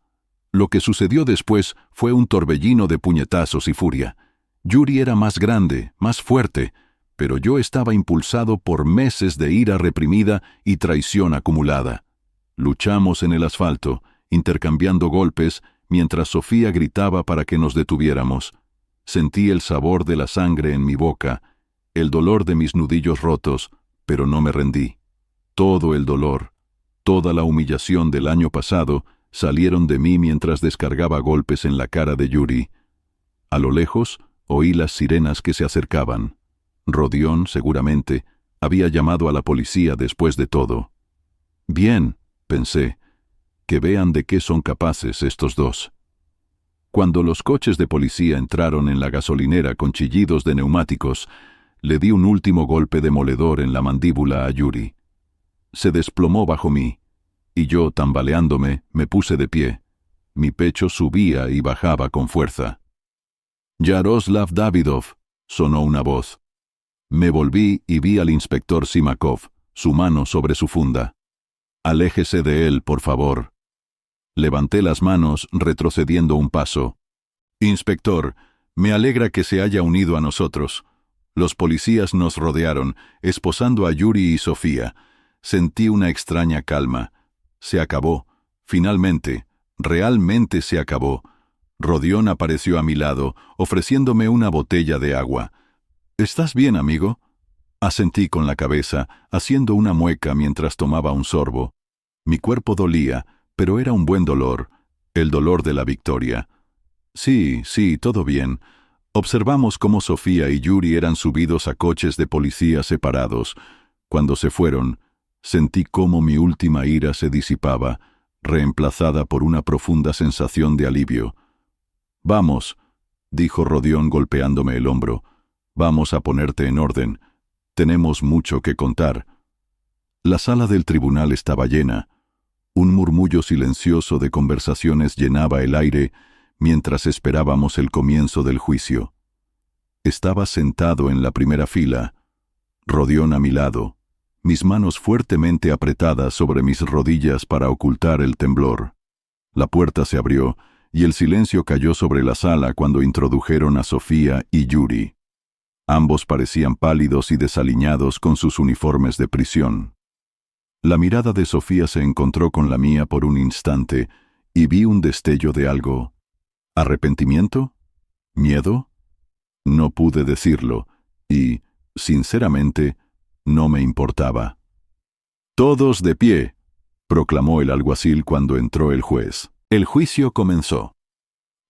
Lo que sucedió después fue un torbellino de puñetazos y furia. Yuri era más grande, más fuerte, pero yo estaba impulsado por meses de ira reprimida y traición acumulada. Luchamos en el asfalto, intercambiando golpes, mientras Sofía gritaba para que nos detuviéramos. Sentí el sabor de la sangre en mi boca, el dolor de mis nudillos rotos, pero no me rendí. Todo el dolor, toda la humillación del año pasado salieron de mí mientras descargaba golpes en la cara de Yuri. A lo lejos, oí las sirenas que se acercaban. Rodión, seguramente, había llamado a la policía después de todo. «Bien», pensé, «que vean de qué son capaces estos dos». Cuando los coches de policía entraron en la gasolinera con chillidos de neumáticos, le di un último golpe demoledor en la mandíbula a Yuri. Se desplomó bajo mí, y yo, tambaleándome, me puse de pie. Mi pecho subía y bajaba con fuerza. «Yaroslav Davidov», sonó una voz. Me volví y vi al inspector Simakov, su mano sobre su funda. «Aléjese de él, por favor». Levanté las manos, retrocediendo un paso. «Inspector, me alegra que se haya unido a nosotros. Los policías nos rodearon, esposando a Yuri y Sofía. sentí una extraña calma. Se acabó. Finalmente, realmente se acabó. Rodión apareció a mi lado, ofreciéndome una botella de agua. ¿Estás bien, amigo? Asentí con la cabeza, haciendo una mueca mientras tomaba un sorbo. Mi cuerpo dolía, pero era un buen dolor, el dolor de la victoria. Sí, todo bien. Observamos cómo Sofía y Yuri eran subidos a coches de policía separados. Cuando se fueron, sentí cómo mi última ira se disipaba, reemplazada por una profunda sensación de alivio. «Vamos», dijo Rodión golpeándome el hombro. «Vamos a ponerte en orden. Tenemos mucho que contar». La sala del tribunal estaba llena. Un murmullo silencioso de conversaciones llenaba el aire mientras esperábamos el comienzo del juicio. Estaba sentado en la primera fila, Rodión a mi lado, mis manos fuertemente apretadas sobre mis rodillas para ocultar el temblor. La puerta se abrió y el silencio cayó sobre la sala cuando introdujeron a Sofía y Yuri. Ambos parecían pálidos y desaliñados con sus uniformes de prisión. La mirada de Sofía se encontró con la mía por un instante y vi un destello de algo. ¿Arrepentimiento? ¿Miedo? No pude decirlo y, sinceramente, no me importaba. «Todos de pie», proclamó el alguacil cuando entró el juez. El juicio comenzó.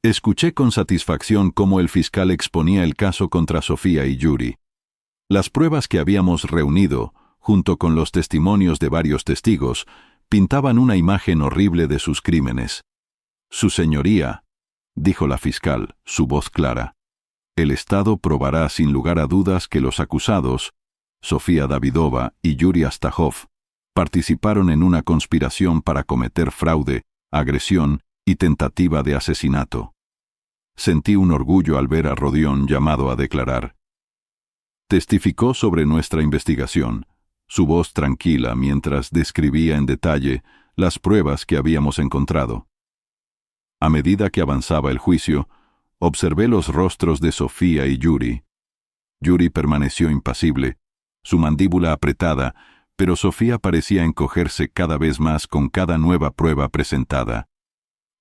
Escuché con satisfacción cómo el fiscal exponía el caso contra Sofía y Yuri. Las pruebas que habíamos reunido, junto con los testimonios de varios testigos, pintaban una imagen horrible de sus crímenes. «Su señoría», dijo la fiscal, su voz clara, «el Estado probará sin lugar a dudas que los acusados, Sofía Davidova y Yuri Astajov, participaron en una conspiración para cometer fraude, agresión y tentativa de asesinato». Sentí un orgullo al ver a Rodión llamado a declarar. Testificó sobre nuestra investigación, su voz tranquila mientras describía en detalle las pruebas que habíamos encontrado. A medida que avanzaba el juicio, observé los rostros de Sofía y Yuri. Yuri permaneció impasible, su mandíbula apretada, pero Sofía parecía encogerse cada vez más con cada nueva prueba presentada.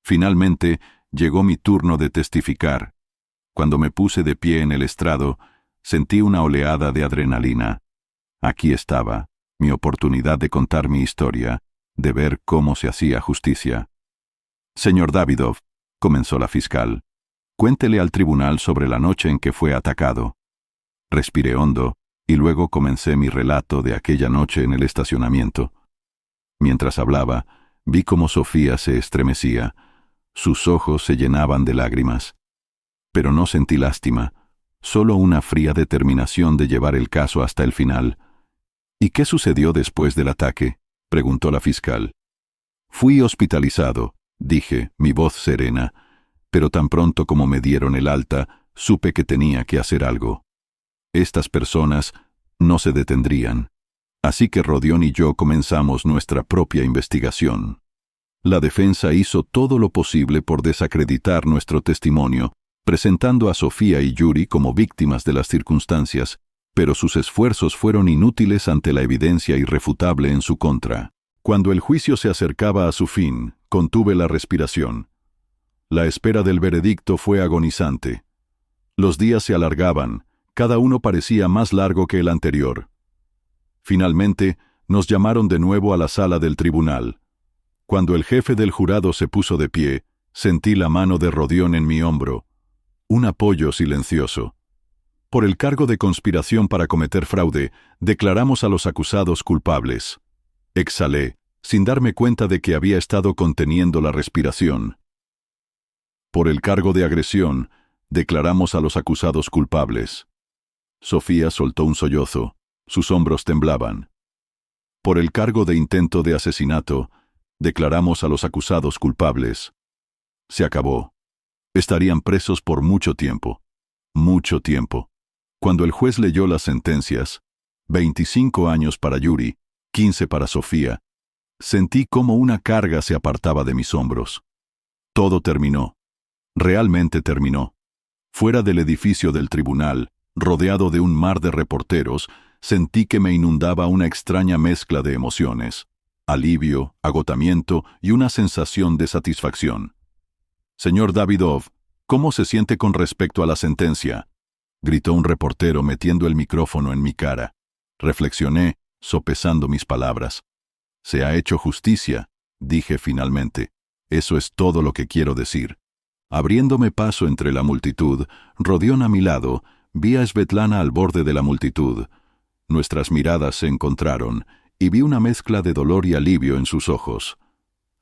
Finalmente, llegó mi turno de testificar. Cuando me puse de pie en el estrado, sentí una oleada de adrenalina. Aquí estaba, mi oportunidad de contar mi historia, de ver cómo se hacía justicia. «Señor Davidov», comenzó la fiscal, «cuéntele al tribunal sobre la noche en que fue atacado». Respiré hondo y luego comencé mi relato de aquella noche en el estacionamiento. Mientras hablaba, vi cómo Sofía se estremecía. Sus ojos se llenaban de lágrimas. Pero no sentí lástima, solo una fría determinación de llevar el caso hasta el final. «¿Y qué sucedió después del ataque?», preguntó la fiscal. «Fui hospitalizado», dije, mi voz serena, pero tan pronto como me dieron el alta, supe que tenía que hacer algo. Estas personas no se detendrían. Así que Rodión y yo comenzamos nuestra propia investigación. La defensa hizo todo lo posible por desacreditar nuestro testimonio, presentando a Sofía y Yuri como víctimas de las circunstancias, pero sus esfuerzos fueron inútiles ante la evidencia irrefutable en su contra. Cuando el juicio se acercaba a su fin, contuve la respiración. La espera del veredicto fue agonizante. Los días se alargaban, cada uno parecía más largo que el anterior. Finalmente, nos llamaron de nuevo a la sala del tribunal. Cuando el jefe del jurado se puso de pie, sentí la mano de Rodión en mi hombro. Un apoyo silencioso. Por el cargo de conspiración para cometer fraude, declaramos a los acusados culpables. Exhalé, sin darme cuenta de que había estado conteniendo la respiración. Por el cargo de agresión, declaramos a los acusados culpables. Sofía soltó un sollozo, sus hombros temblaban. Por el cargo de intento de asesinato, declaramos a los acusados culpables. Se acabó. Estarían presos por mucho tiempo. Mucho tiempo. Cuando el juez leyó las sentencias, 25 años para Yuri, 15 para Sofía, sentí como una carga se apartaba de mis hombros. Todo terminó. Realmente terminó. Fuera del edificio del tribunal, rodeado de un mar de reporteros, Sentí que me inundaba una extraña mezcla de emociones: alivio, agotamiento y una sensación de satisfacción. «Señor Davidov, ¿cómo se siente con respecto a la sentencia?», gritó un reportero metiendo el micrófono en mi cara. Reflexioné, sopesando mis palabras. «Se ha hecho justicia», dije finalmente. «Eso es todo lo que quiero decir». Abriéndome paso entre la multitud, Rodión a mi lado, vi a Svetlana al borde de la multitud. Nuestras miradas se encontraron, y vi una mezcla de dolor y alivio en sus ojos.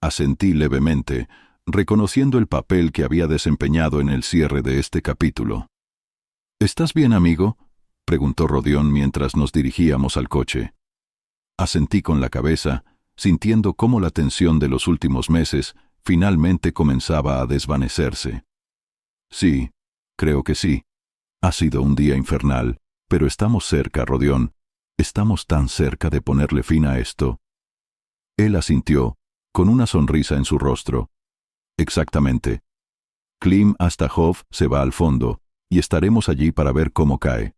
Asentí levemente, reconociendo el papel que había desempeñado en el cierre de este capítulo. «¿Estás bien, amigo?», preguntó Rodión mientras nos dirigíamos al coche. Asentí con la cabeza, sintiendo cómo la tensión de los últimos meses finalmente comenzaba a desvanecerse. «Sí, creo que sí. Ha sido un día infernal, pero estamos cerca, Rodión. Estamos tan cerca de ponerle fin a esto». Él asintió, con una sonrisa en su rostro. «Exactamente. Klim Astahov se va al fondo, y estaremos allí para ver cómo cae».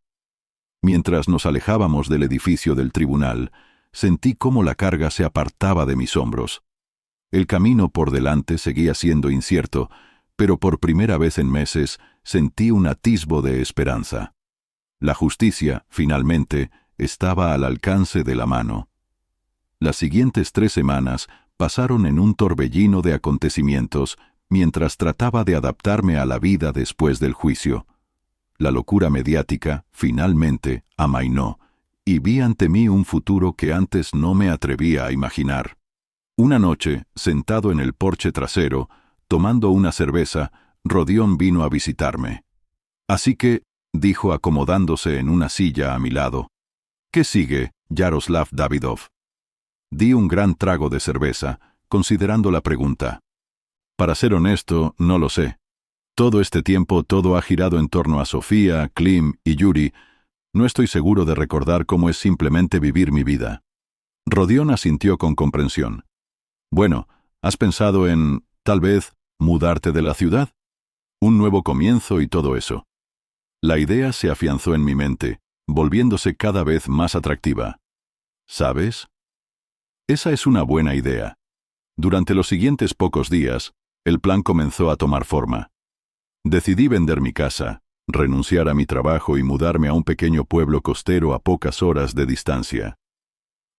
Mientras nos alejábamos del edificio del tribunal, sentí cómo la carga se apartaba de mis hombros. El camino por delante seguía siendo incierto, pero por primera vez en meses sentí un atisbo de esperanza. La justicia, finalmente, estaba al alcance de la mano. Las siguientes 3 semanas pasaron en un torbellino de acontecimientos mientras trataba de adaptarme a la vida después del juicio. La locura mediática, finalmente, amainó, y vi ante mí un futuro que antes no me atrevía a imaginar. Una noche, sentado en el porche trasero, tomando una cerveza, Rodión vino a visitarme. «Así que», dijo acomodándose en una silla a mi lado, «¿qué sigue, Yaroslav Davidov?». Di un gran trago de cerveza, considerando la pregunta. «Para ser honesto, no lo sé. Todo este tiempo todo ha girado en torno a Sofía, Klim y Yuri. No estoy seguro de recordar cómo es simplemente vivir mi vida». Rodión asintió con comprensión. «Bueno, ¿has pensado en, tal vez, mudarte de la ciudad? Un nuevo comienzo y todo eso». La idea se afianzó en mi mente, volviéndose cada vez más atractiva. «¿Sabes? Esa es una buena idea». Durante los siguientes pocos días, el plan comenzó a tomar forma. Decidí vender mi casa, renunciar a mi trabajo y mudarme a un pequeño pueblo costero a pocas horas de distancia.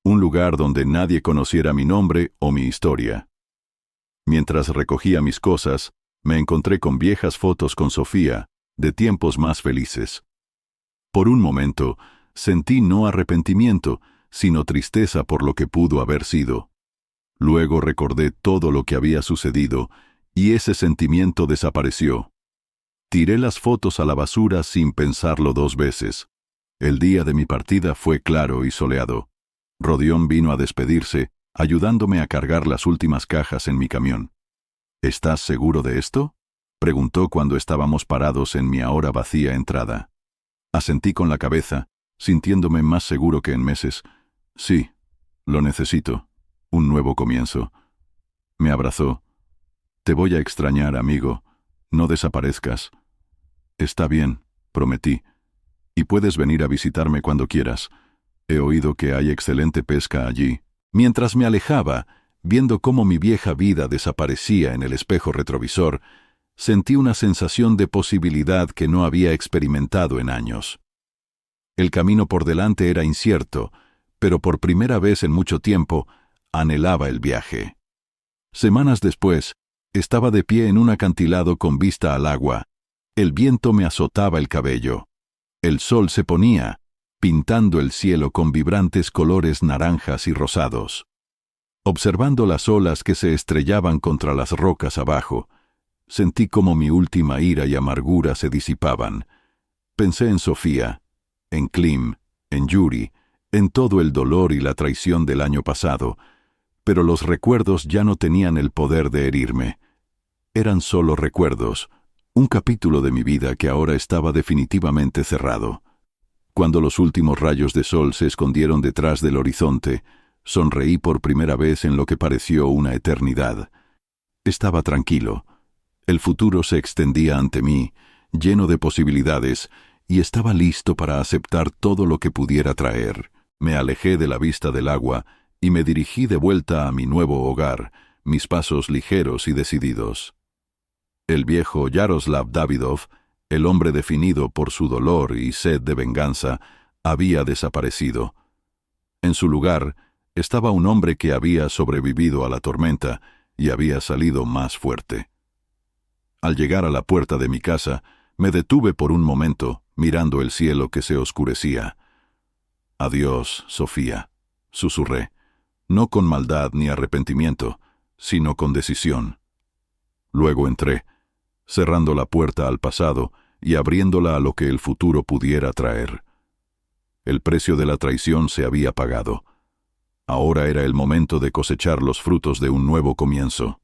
Un lugar donde nadie conociera mi nombre o mi historia. Mientras recogía mis cosas, me encontré con viejas fotos con Sofía, de tiempos más felices. Por un momento, sentí no arrepentimiento, sino tristeza por lo que pudo haber sido. Luego recordé todo lo que había sucedido, y ese sentimiento desapareció. Tiré las fotos a la basura sin pensarlo 2 veces. El día de mi partida fue claro y soleado. Rodión vino a despedirse, ayudándome a cargar las últimas cajas en mi camión. «¿Estás seguro de esto?», preguntó cuando estábamos parados en mi ahora vacía entrada. Asentí con la cabeza, sintiéndome más seguro que en meses. «Sí, lo necesito. Un nuevo comienzo». Me abrazó. «Te voy a extrañar, amigo. No desaparezcas». «Está bien», prometí. «Y puedes venir a visitarme cuando quieras. He oído que hay excelente pesca allí». Mientras me alejaba, viendo cómo mi vieja vida desaparecía en el espejo retrovisor, sentí una sensación de posibilidad que no había experimentado en años. El camino por delante era incierto, pero por primera vez en mucho tiempo anhelaba el viaje. Semanas después, estaba de pie en un acantilado con vista al agua. El viento me azotaba el cabello. El sol se ponía, pintando el cielo con vibrantes colores naranjas y rosados. Observando las olas que se estrellaban contra las rocas abajo, sentí como mi última ira y amargura se disipaban. Pensé en Sofía, en Klim, en Yuri, en todo el dolor y la traición del año pasado, pero los recuerdos ya no tenían el poder de herirme. Eran solo recuerdos, un capítulo de mi vida que ahora estaba definitivamente cerrado. Cuando los últimos rayos de sol se escondieron detrás del horizonte, sonreí por primera vez en lo que pareció una eternidad. Estaba tranquilo. El futuro se extendía ante mí, lleno de posibilidades, y estaba listo para aceptar todo lo que pudiera traer. Me alejé de la vista del agua y me dirigí de vuelta a mi nuevo hogar, mis pasos ligeros y decididos. El viejo Yaroslav Davidov, el hombre definido por su dolor y sed de venganza, había desaparecido. En su lugar estaba un hombre que había sobrevivido a la tormenta y había salido más fuerte. Al llegar a la puerta de mi casa, me detuve por un momento, mirando el cielo que se oscurecía. «Adiós, Sofía», susurré, no con maldad ni arrepentimiento, sino con decisión. Luego entré, cerrando la puerta al pasado y abriéndola a lo que el futuro pudiera traer. El precio de la traición se había pagado. Ahora era el momento de cosechar los frutos de un nuevo comienzo.